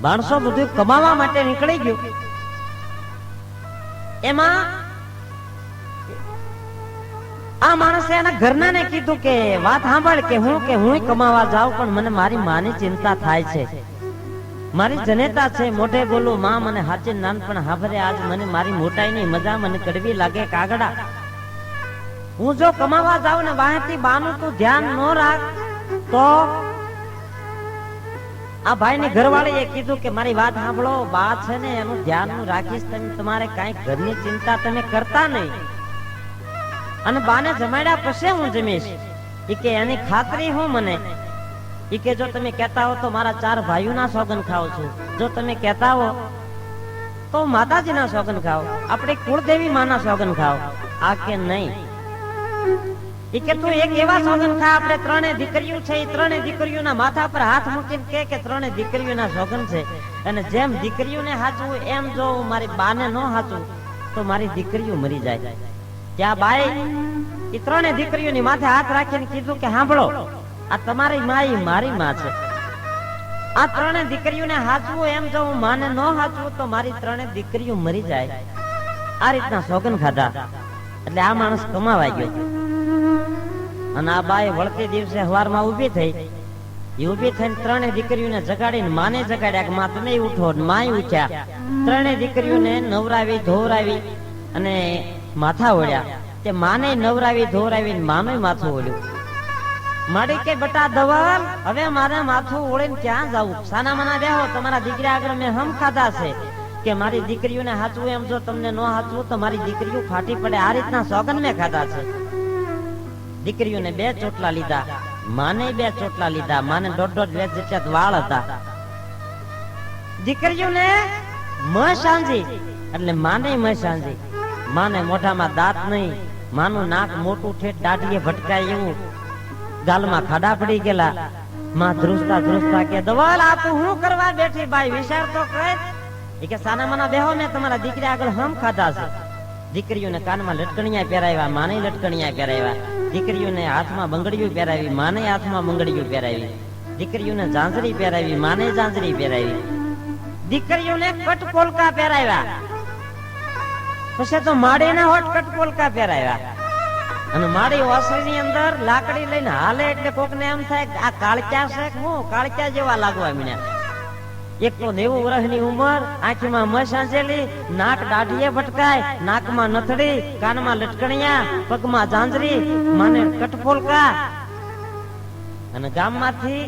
માણસો બધું કમાવા માટે નીકળી ગયું. એમાં આ માણસે એના ઘરના ને કીધું કે વાત સાંભળ કે હું કમાવા જાઉં પણ મને મારી માની ચિંતા થાય છે, મારી જનેતા છે, મોઢે બોલું માં મને હાચી નાનપણ હાભરે આજ મને મારી મોટાઈ ની મજા મને કડવી લાગે કાગડા. હું જો કમાવા જાઉં ને વાહેથી બાનું તું ધ્યાન ન રાખ તો. આ ભાઈ ની ઘરવાળી એ કીધું કે મારી વાત સાંભળો, બા છે ને એનું ધ્યાન હું રાખીશ, તમે તમારે કઈ ઘરની ચિંતા તમે કરતા નહીં, અને બાને જમાડ્યા પછી હું જમીશ. કે એની ખાતરી હું મને. કે જો તમે કહેતા હો તો મારા 4 ભાઈઓના સોગન ખાવ છું, જો તમે કહેતા હો તો માતાજીના સોગન ખાવ, આપણે કુળદેવી માના સોગન ખાવ. આ કે નહીં, કે તું એક એવા સોગન ખા, આપણે 3 દીકરીઓ છે, એ 3 દીકરીઓના માથા પર હાથ મૂકીને કે 3 દીકરીઓના સોગન છે, અને જેમ દીકરીઓને હાચવું એમ જો મારી બાને ન હાચવું તો મારી દીકરીઓ મરી જાય. ત્યાં બાઈ એ 3 દીકરીઓની માથે હાથ રાખીને કીધું કે સાંભળો, આ તમારી માઈ મારી માં છે, આ 3 દીકરીઓને હાચવું એમ જો હું માને ન હાચવું તો મારી 3 દીકરીઓ મરી જાય. આ રીતના સોગન ખાધા. એટલે આ માણસ કમાવા ગયો. અને આ બાઈ વળતી દિવસે સવારમાં ઊભી થઈ. એ ઊભી થઈને 3 દીકરીઓને જગાડીને માને જગાડ્યા કે માં તમે ઉઠો. માય ઉઠ્યા. 3 દીકરીઓને નવરાવી ધોવરાવી અને માથા ઓળ્યા. તે માને નવરાવી ધોવરાવી માનું માથું ઓળ્યું. માડી કે બેટા ધવલ, હવે મારે માથું ઓળીને ક્યાં જાવું? સાના મના બેહો, તમારા દીકરી આગળ મેં હમ ખાધા છે કે મારી દીકરીઓને હાચવું એમ જો તમને ન હાચવું તો મારી દીકરીઓ ફાટી પડે. આ રીતના સોગન મેં ખાધા છે. દીકરીઓને 2 ચોટલા લીધા, માને 2 ચોટલા લીધા. માને 1.5 વેચ જેટલા વાળ હતા. દીકરીઓને સાંજી એટલે માને સાંજી. માને મોઢામાં દાંત નહીં, માનું નાક મોટું ઠેઠ દાઢીએ ભટકાય એવું, ગાલમાં ખાડા પડી ગયેલા. માં ધ્રુસતા ધ્રુસતા કે ધવલ આ તું હું કરવા બેઠી? ભાઈ વિચાર તો કર. એ કે સાના માના બેહો, મેં તમારા દીકરી આગળ હમ ખાધા છે. દીકરીઓને કાનમાં લટકણિયા પહેરાવ્યા, માને લટકણિયા પહેરાવ્યા. દીકરીઓને હાથમાં બંગડીયું પહેરાવી, માને હાથમાં બંગડીયું પહેરાવી. દીકરીઓને ઝાંઝરી પહેરાવી, માને ઝાંઝરી પહેરાવી. દીકરીઓને કટકોલકા પહેરાવ્યા, પછી તો માડીના હોટ કટકોલકા પહેરાવ્યા. અને મારી ઓસરીની અંદર લાકડી લઈને હાલે એટલે કોકને એમ થાય કે આ કાળચા છે કે હું કાળચા જેવા લાગવા મીણ્યા. એક તો 90 વર્ષની ઉંમર, આંખમાં મસ આંચેલી, નાક દાઢીએ ભટકાય, નાકમાં નથડી, કાનમાં લટકણિયા, પગમાં ઝાંઝરી, માને કટફોલકા. અને ગામમાંથી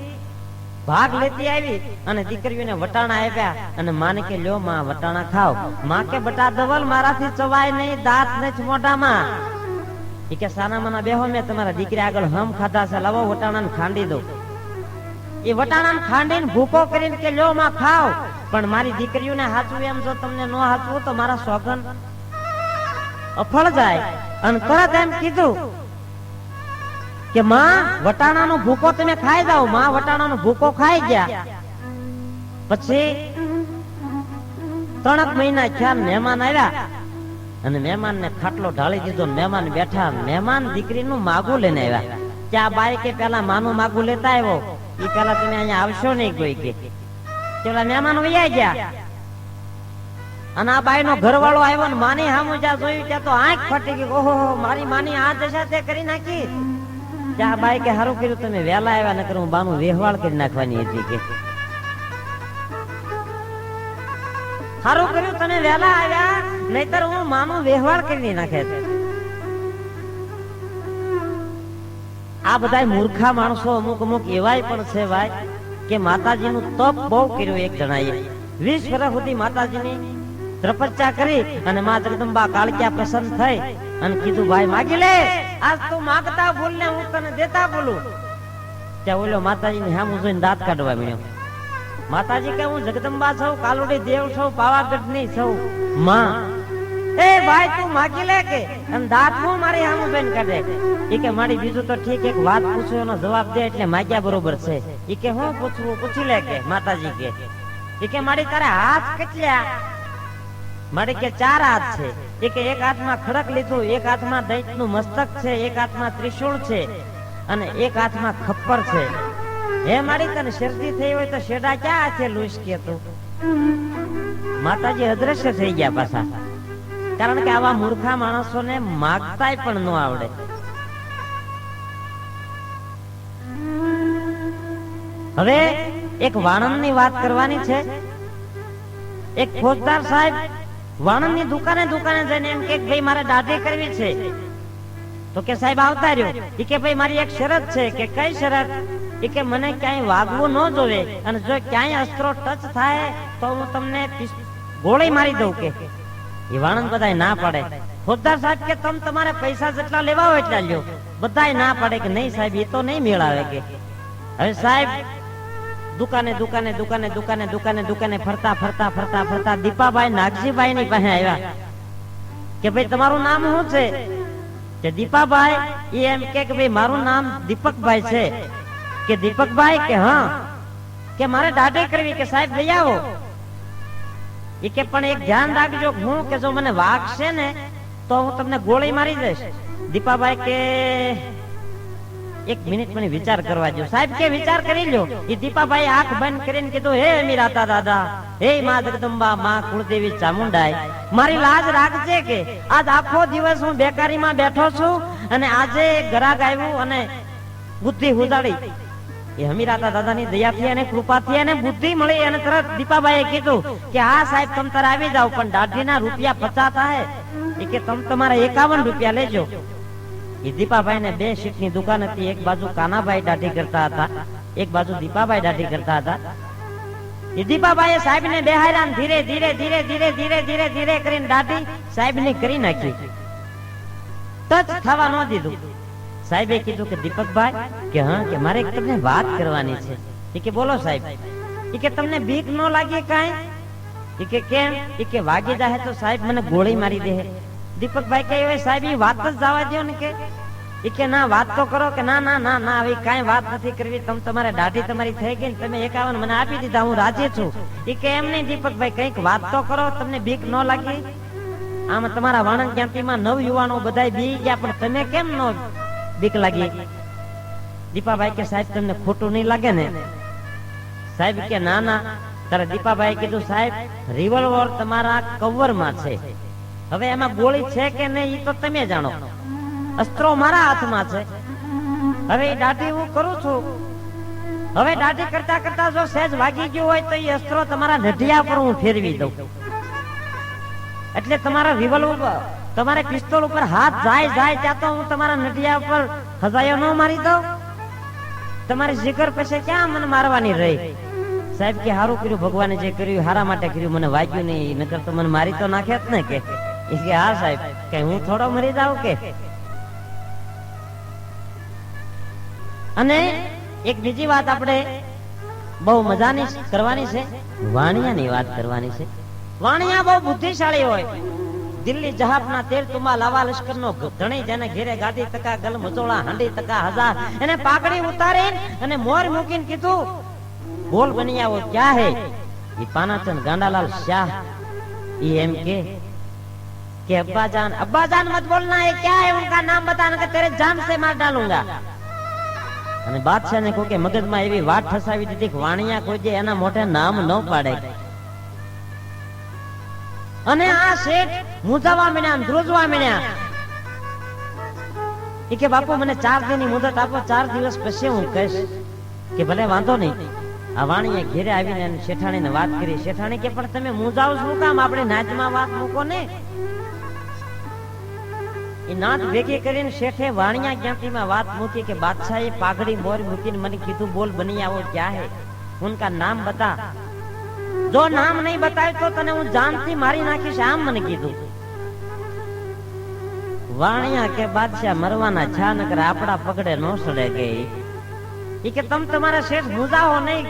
ભાગ લેતી આવી અને દીકરીઓને વટાણા આપ્યા અને માને કે લ્યો માં વટાણા ખાઓ. માં કે બટા ધવલ મારાથી ચવાય નહીં, દાંત નથી મોઢામાં. એ કે સાના માના બેહો, મેં તમારા દીકરી આગળ હમ ખાધા છે, લાવો વટાણાને ખાંડી દો. એ વટાણાને ખાંડીને ભૂકો કરીને કે લ્યો માં ખાઓ. પણ મારી દીકરીઓને હાચવું એમ જો તમને ન હાચવું તો મારા સોગન અફળ જાય. અને તરત એમ કીધું કે માં વટાણાનો ભૂકો તમે ખાઈ જાઓ. માં વટાણાનો ભૂકો ખાઈ ગયા. પછી 3 મહિના થયા, મહેમાન આવ્યા અને મહેમાનને ખાટલો ઢાળી દીધો. મહેમાન બેઠા, મહેમાન દીકરીનું માગું લઈને આવ્યા. કે આ બાઈ કે પેલા માનું માગું લેતા આવ્યો, એ પેલા તમે અહીંયા આવશો નહીં કોઈ કે. પેલા મહેમાન વૈયા ગયા અને આ બાઈ નો ઘરવાળો આવ્યો ને માની હામું જ્યાં જોયું ત્યાં તો આંખ ફાટી ગઈ. ઓહો, મારી માની આ દશા તે કરી નાખી. ત્યાં બાઈ કે સારું કર્યું તમે વહેલા આવ્યા, નકર હું બાનું વેહવાળ કરી નાખવાની હતી. કે સારું કર્યું તમે વહેલા આવ્યા, નહીતર હું માનું વેહવાળ કરી નાખે. આ બધા મૂર્ખા માણસો અમુક અમુક એવાય પણ છે ભાઈ કે માતાજીનું તપ બહુ કર્યું. એક જણાએ 20 વર્ષ સુધી માતાજીની તપસ્યા કરી અને મા જગદંબા કાળિયા પ્રસન્ન થઈ અને કીધું ભાઈ માગી લે, આજ તું માગતા ભૂલ ને હું તને દેતા બોલું. ત્યાં ઓલો માતાજીની સામું જોઈને દાંત કાઢવા મળ્યો. માતાજી કે હું જગદંબા છું, કાલોડી દેવ છું, પાવાગઢ ની છું. માં એ ભાઈ તું માગી લે કે. અને દાંત હું મારી સામું જોઈને કાઢે. એ કે મારી બીજું તો ઠીક, એક વાત પૂછો એનો જવાબ દે એટલે માગ્યા બરોબર છે. એ કે હું પૂછવું, પૂછી લે કે. માતાજી કે એ કે મારી તારે હાથ કેટલા? મારી કે 4 હાથ છે. એ કે એક હાથમાં ખડક લીધું, એક હાથમાં દૈત્યનું મસ્તક છે, એક હાથમાં ત્રિશૂળ છે અને એક હાથમાં ખપ્પર છે. હે મારી તને શરદી થઈ હોય તો શેડા ક્યાં હાથે લૂસ કે તું? માતાજી અદ્રશ્ય થઈ ગયા પાછા. કારણ કે આવા મૂર્ખા માણસોને માગતાય પણ ન આવડે. હવે એક વાણંદની વાત કરવાની છે. એક ફોજદાર સાહેબ વાણંદની દુકાને જઈને એમ કે ભાઈ મારે દાઢી કરવી છે. તો કે સાહેબ આવતા રહ્યો. ઈ કે ભાઈ મારી એક શરત છે. કે કઈ શરત? ઈ કે મને ક્યાંય વાગવું ન જોવે અને જો ક્યાંય અસ્ત્રો ટચ થાય તો હું તમને ગોળી મારી દઉં. કે એ વાણંદ બધાય ના પાડે. ફોજદાર સાહેબ કે તમે તમારે પૈસા જેટલા લેવા હોય એટલા લ્યો. બધાય ના પાડે કે નહીં સાહેબ એ તો નહીં મેળાવે. કે હવે સાહેબ દુકાને ફરતા દીપાભાઈ નાગજીભાઈ ની પાસે આવ્યા. કે ભાઈ તમારું નામ શું છે? કે દીપાભાઈ. એ એમ કે ભાઈ મારું નામ દીપકભાઈ છે. કે દીપકભાઈ કે હા. કે મારે દાઢી કરવી. કે સાહેબ લઈ આવો. એ કે પણ એક ધ્યાન રાખજો, હું કે જો મને વાગશે ને તો હું તમને ગોળી મારી દઈશ. દીપાભાઈ કે 1 મિનિટ મને વિચાર કરવા દો. સાહેબ કે વિચાર કરી લો. એ દીપાભાઈ આંખ બંધ કરીને કીધું, હે મીરાતા દાદા, હે મા જગદંબા, મા કુળદેવી ચામુંડાઈ, મારી લાજ રાખજે. કે આજ આખો દિવસ હું બેકારીમાં બેઠો છું અને આજે ગ્રાહક આવ્યું અને બુદ્ધિ ઉજાડી. એ હમીરાતા દાદાની દયાથી અને કૃપાથી અને બુદ્ધિ મળી અને તરત દીપાભાઈએ કીધું કે હા સાહેબ તમ તારે આવી જાવ, પણ દાઢીના રૂપિયા 50 થાય. એ કે તમ તમારા 51 રૂપિયા લેજો. એ દીપાભાઈ ને 2 સીટની દુકાન હતી. એક બાજુ કાનાભાઈ દાઢી કરતા હતા, એક બાજુ દીપાભાઈ દાઢી કરતા હતા. એ દીપાભાઈએ સાહેબ ને બેહાર્યા ને ધીરે ધીરે કરીને દાઢી સાહેબ ને કરી નાખી. ટચ થવા ન દીધું. સાહેબે કીધું કે દીપકભાઈ કે હા, કે મારે તમને વાત કરવાની છે. એ કે બોલો સાહેબ. એ કે તમને બીક ન લાગી કાંઈ? એ કે કેમ? એ કે વાગી જાય તો સાહેબ મને ગોળી મારી દે. દીપકભાઈ કહે સાહેબ એ વાત જ જવા દો ને. કે ઈ કે ના વાત તો કરો કે ના ના ના ના આવી કાંઈ વાત નથી કરવી, તમારે દાઢી તમારી થઈ ગઈ, તમે 51 મને આપી દીધા, હું રાજી છું. ઈ કે એમ નહીં દીપકભાઈ, કઈક વાત તો કરો, તમને બીક ન લાગી? આમ તમારા વાણંદ જ્ઞાતિમાં નવ યુવાનો બધાય બી ગયા, પણ તમે કેમ નો બીક લાગી? દીપાભાઈ કે સાહેબ તમને ખોટું નહીં લાગે ને? સાહેબ કે ના ના. ત્યારે દીપાભાઈ કીધું સાહેબ રિવોલ્વર તમારા કવરમાં છે, હવે એમાં ગોળી છે કે નહીં ઈ તો તમે જાણો, અસ્ત્રો મારા હાથમાં છે. હવે એ દાઢી હું કરું છું, હવે દાઢી કરતા કરતા જો સહેજ વાગી ગયું હોય તો એ અસ્ત્રો તમારા નઢિયા પર હું ફેરવી દઉં, એટલે તમારા રિવોલ્વર તમારે પિસ્તોલ ઉપર હાથ જાય ત્યાં તો હું તમારા નઢિયા ઉપર હજાયો ન મારી દઉં, તમારી જીગર પછી ક્યાં મને મારવાની રહી? સાહેબ કે હારું કર્યું, ભગવાને જે કર્યું હારા માટે કર્યું, મને વાગ્યું નહીં, નકર તો મને મારી તો નાખે જ ને. કે હા સાહેબ, કે હું થોડો મરી જાઉં કે? અને એક બીજી વાત આપણે બહુ મજાની કરવાની છે, વાણિયાની વાત કરવાની છે. વાણિયા બહુ બુદ્ધિશાળી હોય. દિલ્હી જહાપના 13 તુંબા લાવા લશ્કરનો ધણી, જેને ઘેરે ગાદી તકા ગલ મચોળા હાંડી તકા હજાર, એને પાઘડી ઉતારી અને મોર મૂકીને કીધું બોલ બનિયા वो क्या है? ये पानाचंद गांडालाल शाह ये एम के अब्बा जान मत बोलना, ये क्या है? उनका नाम बताना कि तेरे जान से मार डालूंगा. અને બાદશાહને કહો કે મગજમાં એવી વાત ઠસાવી દીધી કે વાણિયા કોઈ જે એના મોઢે નામ ન પાડે. અને આ શેઠ મૂંઝાવા માંડ્યા, ધ્રુજવા માંડ્યા. એ કે બાપુ મને 4 દિનની મુદત આપો, 4 દિવસ પછી હું કહીશ. કે ભલે વાંધો નહીં. આ વાણીએ ઘેરે આવીને શેઠાણીને વાત કરી. શેઠાણી કે પણ તમે મૂંઝાવ શું કામ? આપણે નાચમાં વાત મૂકો ને. એ નાચ ભેગી કરીને શેઠે વાણિયા જ્ઞાતિમાં વાત મૂકી કે બાદશાહે પાઘડી મોર મૂકીને મને કીધું બોલ બનિયા वो क्या है? उनका नाम बता. જો નામ નહીં બતાવ્યું તો તને હું જાનથી મારી નાખીશ, આમ મને કીધું. વાણિયા કે બાદશાહ મરવાના છા, નકર આપડા પગડે નો સડે. ગઈ ઈ કે તમ તમારા શેઠ મૂંઝાવો નહીં.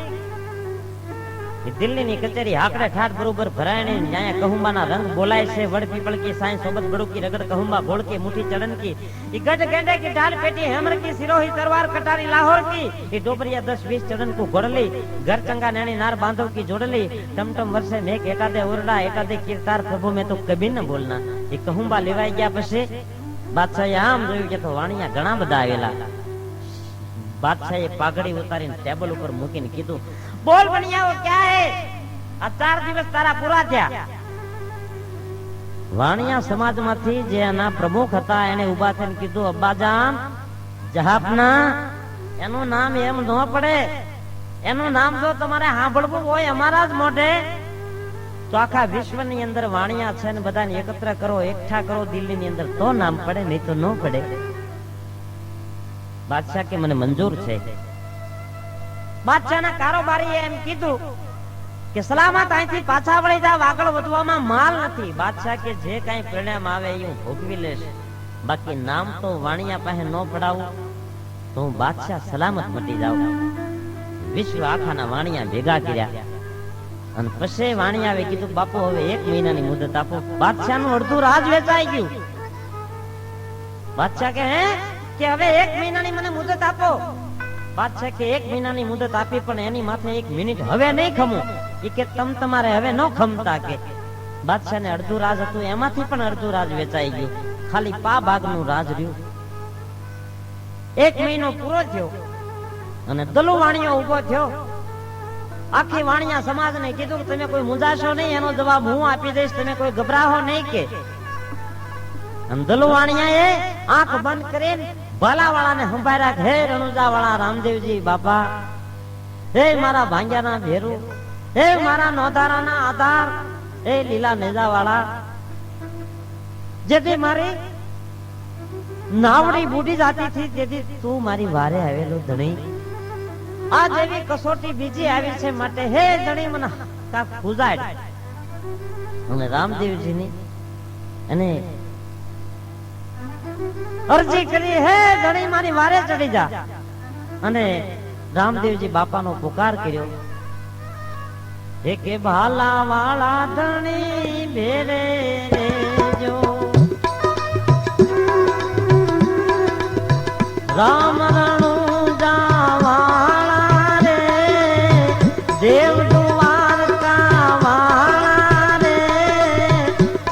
દિલ્હીની કચેરી હાકડે ઠાઠ બરોબર ભરાયણી, ન્યાય કહુંબાના રંગ બોલાય છે, વડ પીપળ की साईं सोबत बड़ू की रगड़ कहूंबा घोड़ की मुठी चढ़न की, ये गज गेंडे की ढाल पेटी हेमर की, सिरोही तलवार कटारी लाहौर की, ये डोबरिया 10-20 चढ़न को घोड़ली, घर चंगा नैनी नार बांधव की जोड़ली, टमटम वर्षे मेघ एटा दे ओरडा एटा दे कीर्तार, प्रभु में तो कभी न बोलना. ये कहूंबा लेवाई गया પછી બાદશાહે આમ જોયું કે તો વાણિયા ઘણા બધા આવેલા. બાદશાહે પાઘડી ઉતારીને ટેબલ ઉપર મૂકીને કીધું બોલ બનિયા वो क्या है? આ 4 દિવસ તારા પૂરા થયા. વાણિયા સમાજમાંથી જે એના પ્રમુખ હતા એને ઉભા થઈને કીધું અબ્બાજાન જહાપના એનું નામ એમ ન પડે, એનું નામ જો તમારે સાંભળવું હોય અમારા જ મોઢે તો આખા વિશ્વની અંદર વાણિયા છે ને બધાને એકત્ર કરો, એકઠા કરો દિલ્હીની અંદર, તો નામ પડે, નહીં તો ન પડે. બાદશાહ કે મને મંજૂર છે. બાદશાહના કારોબારીએ એમ કીધું કે સલામત અહીંથી પાછા વળી જાવ, આગળ વધવામાં માલ નથી. બાદશાહ કે જે કાંઈ પરિણામ આવે એ હું ભોગવી લઈશ, બાકી નામ તો વાણિયા પાસે ન પડાવું તો હું બાદશાહ સલામત મટી જાઉં. વિશ્વ આખાના વાણિયા ભેગા કર્યા અને પછી વાણિયાએ કીધું બાપુ હવે 1 મહિનાની મુદત આપો. બાદશાહનું અડધું રાજ વેચાઈ ગયું. બાદશાહ કે હે કે હવે 1 મહિનાની મને મુદત આપો. બાદશાહ કે 1 મહિનાની મુદત આપી, પણ એની માથે 1 મિનિટ હવે નહીં ખમું. એ કે તમારે હવે ન ખમતા. કે બાદશાહને અડધું રાજ હતું, એમાંથી પણ અડધું રાજ વેચાઈ ગયું, ખાલી પા ભાગનું રાજ રહ્યું. 1 મહિનો પૂરો થયો અને દલુ વાણિયો ઉભો થયો. આખી વાણિયા સમાજને કીધું કે તમે કોઈ મૂંઝાશો નહીં, એનો જવાબ હું આપી દઈશ, તમે કોઈ ગભરાહો નહીં. કે દલુ વાણિયાએ આંખ બંધ કરીને ભાલાવાળાને સંભાળ્યા. હે રણુજાવાળા રામદેવજી બાપા, હે મારા ભાંગ્યાના ભેરુ, હે મારા નોધારાના આધાર, હે લીલા નેજાવાળા, જેથી મારી નાવડી બુડી જાતી થી, તેથી તું મારી વારે આવેલો ધણી. આ જેવી કસોટી બીજી આવી છે, માટે હે ધણી મને કાક પૂજાડ. અને રામદેવજીની અને અરજી કરી, હે ધણી મારી વારે ચડી જા. અને રામદેવજી બાપાનો પુકાર કર્યો, હે કે ભાલા વાળા ધણી ભેરે રેજો, રામ રણુજાવાળા રે દેવ દ્વારકા વાળા રે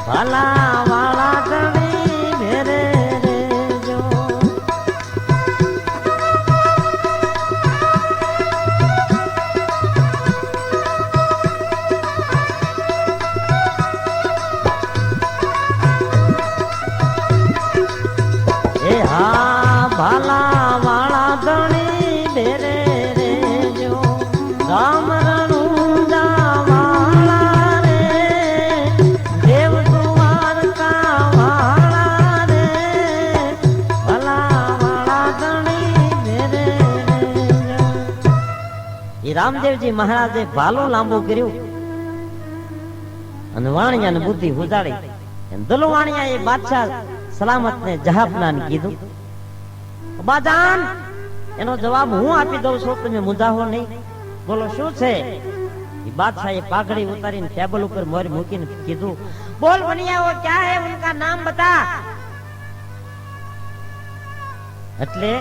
ભલા વાળા ધણી ભેરે રેજો. એ હા ભલા વાળા ધણી ભેરે રેજો. રામ રણુજાવાળા રે દેવ દ્વારકા વાળા રે ભલા વાળા ધણી ભેરે રેજો. એ રામદેવજી મહારાજે ભાલું લાંબુ કર્યું અને વાણિયા ને બુદ્ધિ ઉજાડી. દલુ વાણિયા એ બાદશાહ સલામત ને જહાપના ને કીધું, બાજાન એનો જવાબ હું આપી દઉં છું, તમે મુંજાવો નહીં. બોલો શું છે? એ બાદશાહે પાઘડી ઉતારીને ટેબલ ઉપર મોર મૂકીને કીધું, બોલ બનિયા वो क्या है उनका नाम बता. એટલે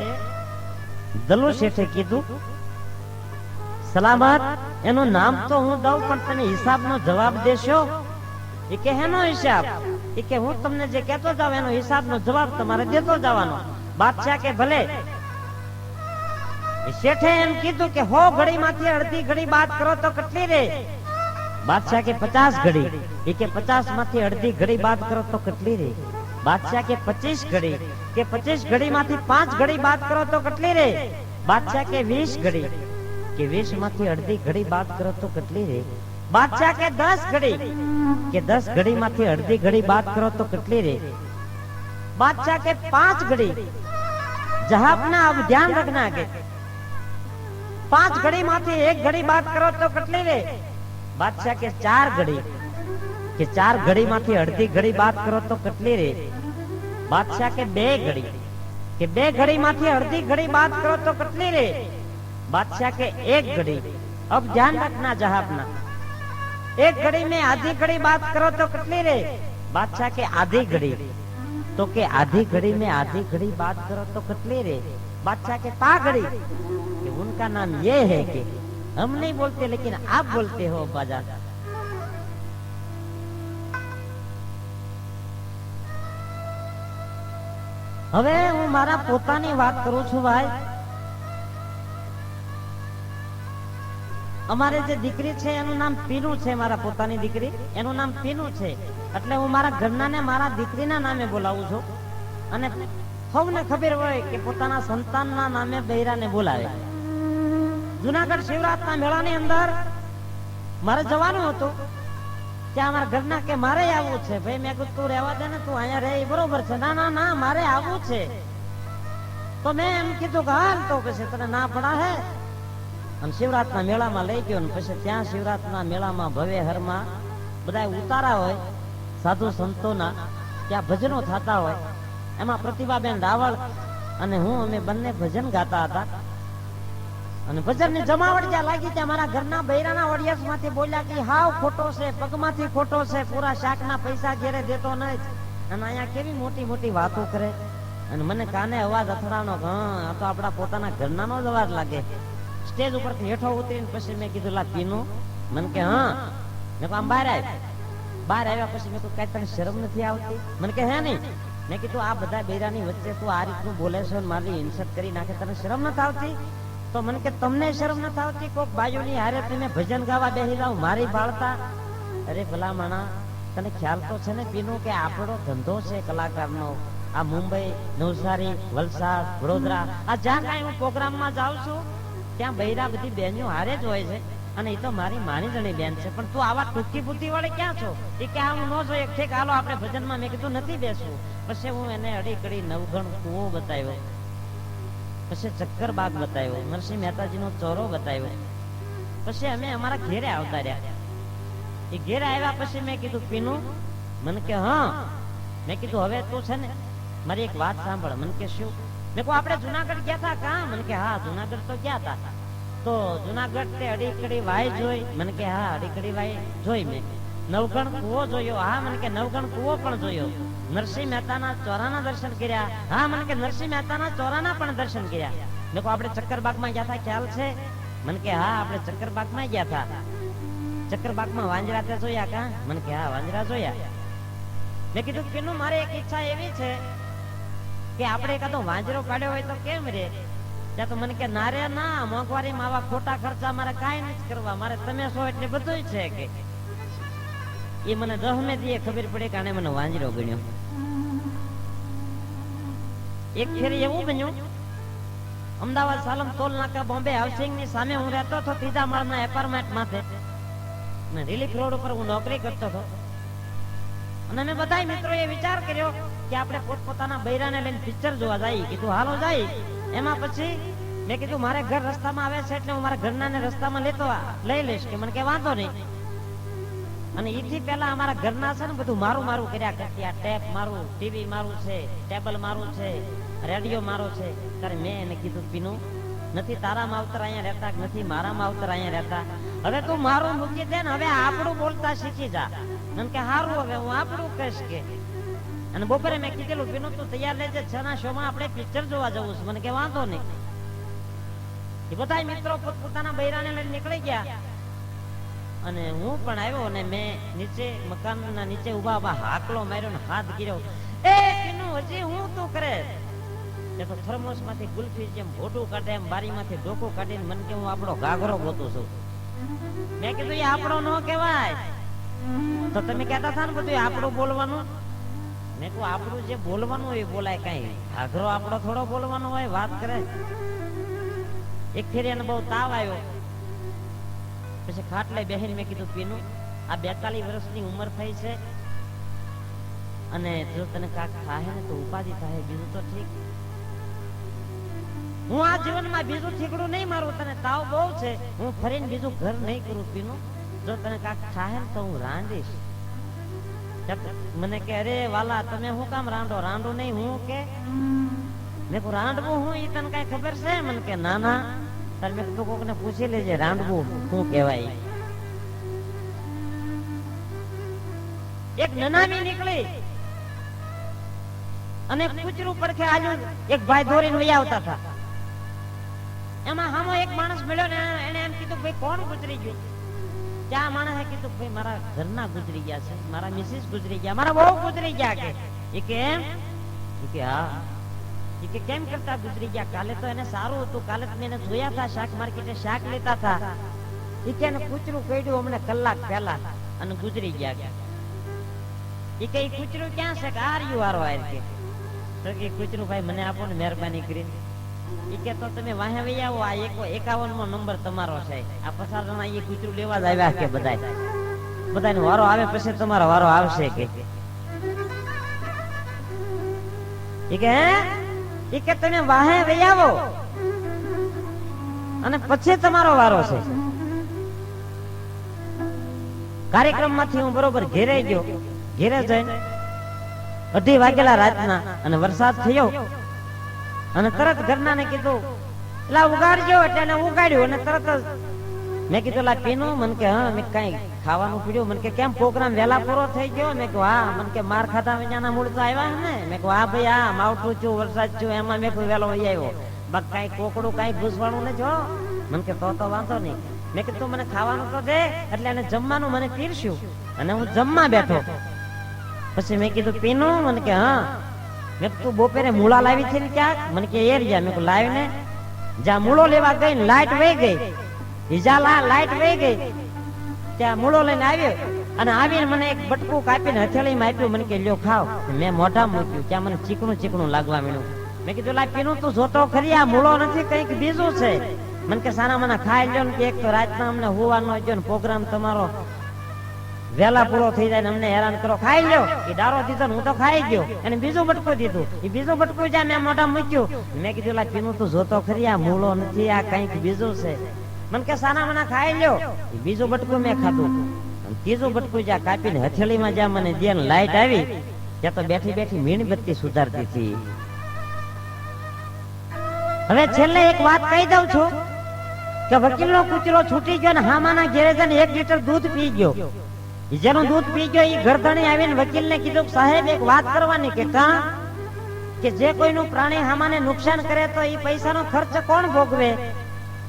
દલુ શેઠે કીધું, સલામત એનું નામ તો હું દઉં પણ તમે હિસાબનો જવાબ દેશો. એ કે હેનો હિસાબ? એ કે હું તમને જે કહેતો જાવ એનો હિસાબનો જવાબ તમારે દેતો જવાનો. બાદશાહ કે ભલે. શેઠે એમ કીધું કે 100 ઘડી માંથી અડધી ઘડી બાદ કરો તો કેટલી રે? બાદશાહ કે 50 ઘડી. એ કે 50 માંથી અડધી ઘડી બાદ કરો તો કેટલી રે? બાદશાહ કે 25 ઘડી. કે 25 ઘડી માંથી 5 ઘડી બાદ કરો તો કેટલી રે? બાદશાહ કે 20 ઘડી. કે 20 માંથી અડધી ઘડી બાદ કરો તો કેટલી રે? બાદશાહ કે 10 ઘડી. કે 10 ઘડી માંથી અડધી ઘડી બાદ કરો તો કેટલી રે? बादशाह के 5 घड़ी. जहापना अब ध्यान रखना के 5 घड़ी माथी 1 घड़ी बात करो तो કેટલી રે? बादशाह के 4 घड़ी. के 4 घड़ी माथी અડધી ઘડી बात करो तो કેટલી રે? बादशाह के 2 घड़ी. के 2 घड़ी माथी અડધી घड़ी बात करो तो કેટલી रे? बादशाह के 1 घड़ी. अब ध्यान रखना जहापना, 1 घड़ी में आधी घड़ी बात करो तो કેટલી रे? बादशाह के आधी घड़ी. तो के आधी घड़ी में आधी घड़ी बात करो तो कितनी रे? बादशाह के पा घड़ी. कि उनका नाम ये है कि हम नहीं बोलते लेकिन आप बोलते हो बाजार. હવે હું મારા પોતાની વાત કરું છું ભાઈ. અમારે જે દીકરી છે એનું નામ પીનુ છે, મારા પોતાની દીકરી એનું નામ પીનુ છે. એટલે હું મારા ઘરના ને મારા દીકરીના નામે બોલાવું છું. અને સૌને ખબર હોય કે પોતાના સંતાનના નામે બૈરાને બોલાવે. જુનાગઢ શિવરાતના મેળાની અંદર મારે જવાનું હતું. ત્યાં અમારા ઘરના કે મારે આવવું છે. ભાઈ મેં કીધું તું રહેવા દે ને, તું અહીંયા રહે બરોબર છે. ના ના ના મારે આવવું છે. તો મેં એમ કીધું કે હાલ તો પછી તને ના પડા હે. અને શિવરાતના મેળામાં લઈ ગયો ને પછી ત્યાં શિવરાતના મેળામાં ભવે હરમાં બધા ઉતારા હોય સાધુ સંતોના, ત્યાં ભજનો થતા હોય. એમાં પ્રતિભાબેન રાવળ અને હું અમે બંને ભજન ગાતા હતા. અને ભજનની જમાવટ જ્યાં લાગી ત્યાં મારા ઘરના બૈરાના ઓડિયન્સ માંથી બોલ્યા કે હાવ ખોટો છે, પગમાંથી ખોટો છે, પૂરા શાકના પૈસા ઘેરે દેતો નહીં. અને અહીંયા કેવી મોટી મોટી વાતો કરે. અને મને કાને અવાજ અથડાનો, આ તો આપણા પોતાના ઘરનાનો જ અવાજ લાગે. સ્ટેજ ઉપરથી હેઠો ઉતરીને પછી મેં કીધું લા પીનું? મને કે હા. મેં આમ બહાર આવ્યા પછી મેં કીધું કઈ તને શરમ નથી આવતી? મને કે હે નહીં. મેં કીધું આ બધા બૈરાની વચ્ચે તું આ રીતનું બોલે છે, મારી ઇન્સર્ટ કરી નાખે, તને શરમ નથી આવતી? તો મને કે તમને શરમ નથી આવતી? કોક બાયુની હારે તમે ભજન ગાવા બેસી જાવ મારી બાળતા? અરે ભલા માણા, તને ખ્યાલ તો છે ને પીનું કે આપણો ધંધો છે કલાકારનો. આ મુંબઈ, નવસારી, વલસાડ, વડોદરા, આ જ્યાં કાંઈ હું પ્રોગ્રામમાં જાઉં છું ત્યાં બૈરા બધી બહેનો હારે જ હોય છે. અને એ તો મારી માની જણી બેન છે. પણ તું આવા ટૂંકી બુદ્ધિ વાળી ક્યાં છો? એ કે હું ન જોઈએ. ઠીક હાલો આપણે ભજનમાં. મેં કીધું નથી બેસવું. પછી હું એને અડી કડી નવગણ કૂવો બતાવ્યો, પછી ચક્કર બાગ બતાવ્યો, નરસિંહ મહેતાજીનો ચોરો બતાવ્યો. પછી અમે અમારા ઘેરે આવતા રહ્યા. એ ઘેરે આવ્યા પછી મેં કીધું પીનું? મને કે હા. મેં કીધું હવે તું છે ને મારી એક વાત સાંભળ. મને કે શું? મેં કહું આપણે જુનાગઢ ગયા હતા કા? મને કે હા જુનાગઢ તો ગયા હતા. તો જુનાગઢ તે અડીકડી વાય જોઈ? મને કે હા અડીકડી વાય જોઈ. મેં નવગણ કૂવો જોયો? હા. મને કે નવગણ કૂવો પણ જોયો. નરસિંહ મહેતાના ચોરાના દર્શન કર્યા. હા, મને કે નરસિંહ મહેતાના ચોરાના પણ દર્શન કર્યા. મેં કહું આપણે ચક્કરબાગમાં ગયા હતા, ખ્યાલ છે? મને કે હા, આપણે ચક્કરબાગમાં ગયા હતા. ચક્કરબાગમાં વાંજરા તે જોયા કા? મને કે હા, વાંજરા જોયા. મેં કીધું પીનું, મારે એક ઈચ્છા એવી છે કે આપણે એકાદો વાંજરો પાડ્યો હોય તો કેમ રે? ત્યાં તો મને કે ના રે ના, મોંઘવારીમાં આવા ખોટા ખર્ચા મારે કાંઈ નથી કરવા, મારે તમે છો એટલે બધું છે કે. એ મને 10મે દીએ ખબર પડી કે આને મને વાંજરો ગણ્યો. એક ફેરી એવું બન્યું, અમદાવાદ સાલમ ટોલ નાકા બોમ્બે હાઉસિંગ ની સામે હું રહેતો હતો, 3જા માળના એપાર્ટમેન્ટ માથે, અને રિલીફ રોડ ઉપર હું નોકરી કરતો હતો. અને અમે બધા મિત્રોએ વિચાર કર્યો કે આપણે પોતપોતાના બૈરાને લઈને પિક્ચર જોવા જઈએ. કીધું હાલો જાય. એમાં પછી મેં કીધું મારે ઘર રસ્તામાં આવે છે એટલે હું મારા ઘરના ને રસ્તામાં લઈ લઈશ કે મને કે વાંધો નહીં. અને એથી પહેલા અમારા ઘરના છે ને બધું મારું મારું કર્યા કરતી. આ ટેપ મારું, ટીવી મારું છે, ટેબલ મારું છે, રેડિયો મારો છે. ત્યારે મેં એને કીધું પીનું, નથી તારા માવતર અહીંયા રહેતા, નથી મારા માવતર અહીંયા રહેતા, હવે તું મારું મૂકી દે ને, હવે આપણું બોલતા શીખી જા. મને કે હારું, હવે હું આપણું કહીશ કે. અને બપોરે મેં કીધેલું પીનું તું તૈયાર લેજે, 6ના શોમાં આપણે પિક્ચર જોવા જવું છે. મને કે વાંધો નહીં. એ બધા મિત્રો પોતપોતાના બૈરાને લઈને નીકળી ગયા. અને હું પણ આવ્યો અને મેં નીચે મકાનના નીચે ઉભા હાકલો માર્યો ને હાથ ગીર્યો, એ પીનું હજી હું તું કરે? તે તો થર્મોસ માંથી ગુલ્ફી જેમ ભોટું કાઢે એમ બારીમાંથી ડોકું કાઢીને મને કે હું આપણો ઘાઘરો ગોતું છું. મેં કીધું એ આપણો ન કહેવાય. તો તમે કહેતા હતા ને બધું આપણું બોલવાનું. મેં કહું આપણું જે બોલવાનું એ બોલાય, કઈ ઘાઘરો આપણો થોડો બોલવાનો હોય? વાત કરે. એક ફેરી એને બહુ તાવ આવ્યો, પછી ખાટલે બેહીને મેં કીધું પીનું, આ 42 વર્ષની ઉંમર થઈ છે, અને જો તને કાક થાય ને તો ઉપાધિ થાય, બીજું તો ઠીક. હું આ જીવનમાં બીજું ઠીકડું નહીં મારું, તને તાવ બહુ છે, હું ફરીને બીજું ઘર નહીં કરું પીનું. જો તને કાક થાય ને તો હું રાંધીશ. મને કે અરે વાલા તમે હું કામ રાંધો? રાંધું નહીં હું કે. મેં કહું રાંધવું હું એ તને કઈ ખબર છે? મને કે ના ના. તાર મેં કીધું કોકને પૂછી લેજે રાંધવું શું કહેવાય. એક નનામી નીકળી અને કૂતરું પડખે આલ્યું. એક ભાઈ દોરીને વહી આવતા હતા. એમાં હામો એક માણસ મળ્યો ને એને એમ કીધું ભાઈ કોણ ગુજરી ગયું? ત્યાં માણસે કીધું ભાઈ મારા ઘરના ગુજરી ગયા છે, મારા મિસિસ ગુજરી ગયા, મારા બહુ ગુજરી ગયા. કે એ કે એમ? એ કે હા. એ કે કેમ કરતા ગુજરી ગયા? કાલે તો એને સારું હતું, કાલે તો મેં એને જોયા હતા શાક માર્કેટે શાક લેતા હતા. એ કે એને કૂતરું કઈડ્યું હમણાં કલાક પહેલા અને ગુજરી ગયા. એ કે એ કૂતરું ક્યાં છે? કે આ રહ્યું હારો આર કે. તો કે કૂતરું ભાઈ મને આપો ને મહેરબાની કરીને. એ કે તો તમે વાહે વહી આવો, આ 51મો નંબર તમારો છે. આ પસારના એ કૂતરું લેવા જ આવ્યા કે બધાનો વારો આવે પછી તમારો વારો આવશે કે. એ કે હે? કે તમે વાહે વહી આવો અને પછી તમારો વારો છે. કાર્યક્રમ માંથી હું બરોબર ઘેરે ગયો. ઘેરે જઈને 2:30 વાગેલા રાતના અને વરસાદ થયો. અને તરત ઘરના ને કીધું લા ઉગાડજો, એટલે એને ઉગાડ્યું. અને તરત જ મેં કીધું લા પીનું? મને કે હા. મેં કઈ ખાવાનું પીડ્યું? મને કે કેમ પ્રોગ્રામ વહેલા પૂરો થઈ ગયો? મેં કહું હા. મને કે માર ખાધા વિનાના મૂળ તો આવ્યા ને? મેં કહું હા ભાઈ, હા માવઠું છું, વરસાદ છું, એમાં મેં વહેલો વહી આવ્યો. બસ કઈ કોકડું કઈ ઘૂસવાનું નથી હો. મને કે તો વાંધો નહીં. મેં કીધું મને ખાવાનું તો દે. એટલે એને જમવાનું મને પીરસ્યું અને હું જમવા બેઠો. પછી મેં કીધું પીનું? મને કે હા. મેં તું બપોરે મૂળા લાવી છે ને ક્યાંક? મને કે એ રહ્યા. મેં લાવી ને. જ્યાં મૂળો લેવા ગઈ ને લાઈટ વહી ગઈ. લાઈટ વહી ગઈ ત્યાં મૂળો લઈને આવ્યો અને આવીને મને એક બટકું કાપીને હથેળીમાં આપ્યું. મને કે લ્યો ખાવ. મેં મોઢા મૂક્યું ત્યાં મને ચીકણું લાગવા માંડ્યું. મેં કીધું લા પીનું તું જોતો ખરી, આ મૂળો નથી કંઈક બીજું છે. મને કે સાના મને ખાઈ લ્યો ને કે એક તો રાતના અમને હોવાનો ગયો ને પ્રોગ્રામ તમારો વહેલા પૂરો થઈ જાય ને અમને હેરાન કરો, ખાઈ લ્યો. એ ડારો દીધો ને હું તો ખાઈ ગયો. અને બીજું બટકું દીધું. એ બીજું બટકું જ્યાં મેં મોઢા મૂક્યું. મેં કીધું લા પીનું તું જોતો ખરી, આ મૂળો નથી, આ કંઈક બીજું છે. મને કે સાના મને ખાઈ લ્યો. એ બીજું બટકું મેં ખાધું. ત્રીજું બટકું જ્યાં કાપીને હથેળીમાં જ્યાં મને દે લાઈટ આવી ત્યાં તો બેઠી બેઠી મીણબત્તી સુધારતી હતી. હવે છેલ્લે એક વાત કહી દઉં છું કે વકીલનો કૂતરો છૂટી ગયો ને હામાના ઘેરે જઈને 1 લીટર દૂધ પી ગયો. ઈ જેનું દૂધ પી ગયો ઈ ઘરધણી આવીને વકીલને કીધું કે સાહેબ એક વાત કરવાની કે કાં કે જે કોઈનું પ્રાણી હામાને નુકસાન કરે તો ઈ પૈસાનો ખર્ચ કોણ ભોગવે?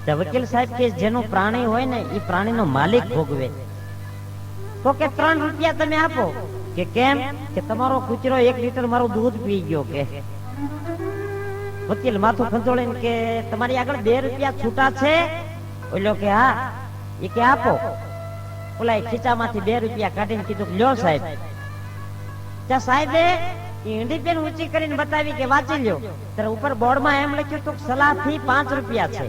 તો વકીલ સાહેબ કે જેનું પ્રાણી હોય ને ઈ પ્રાણીનો માલિક ભોગવે. તો કે 3 રૂપિયા તમે આપો. કે કેમ? કે તમારો કૂતરો 1 લીટર મારું દૂધ પી ગયો. કે વકીલ માથું ખંજોળીને કે તમારી આગળ 2 રૂપિયા છૂટા છે? ઓલો કે હા. એ કે આપો. ઓલા ખીચામાંથી 2 રૂપિયા કાઢીને કીધું લ્યો સાહેબ. ત્યાં સાહેબે ઈંડી પેન ઊંચી કરીને બતાવી કે વાંચી લ્યો. ત્યારે ઉપર બોર્ડમાં એમ લખ્યું હતું સલાહ ફી 5 રૂપિયા છે.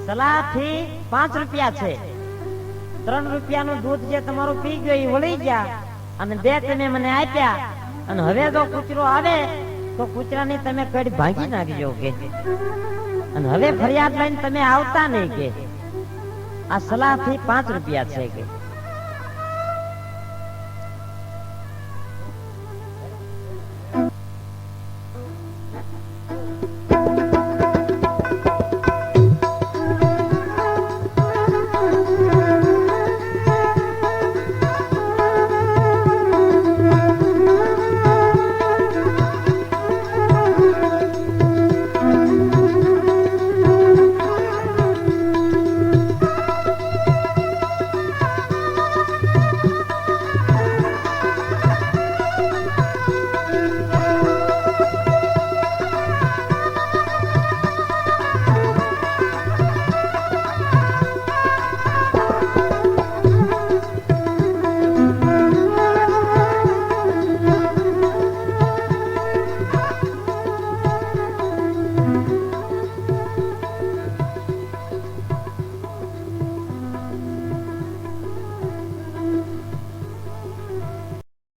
સલાહ ફી 5 રૂપિયા છે. 3 રૂપિયાનું દૂધ જે તમારું પી ગયો એ વળી ગયા અને 2 તમે મને આપ્યા. અને હવે જો કૂતરો આવે તો કૂતરાની તમે કડી ભાંગી નાખજો. કે અને હવે ફરિયાદ લઈને તમે આવતા નહીં. કે આ સલાહ ફી 5 રૂપિયા છે. કે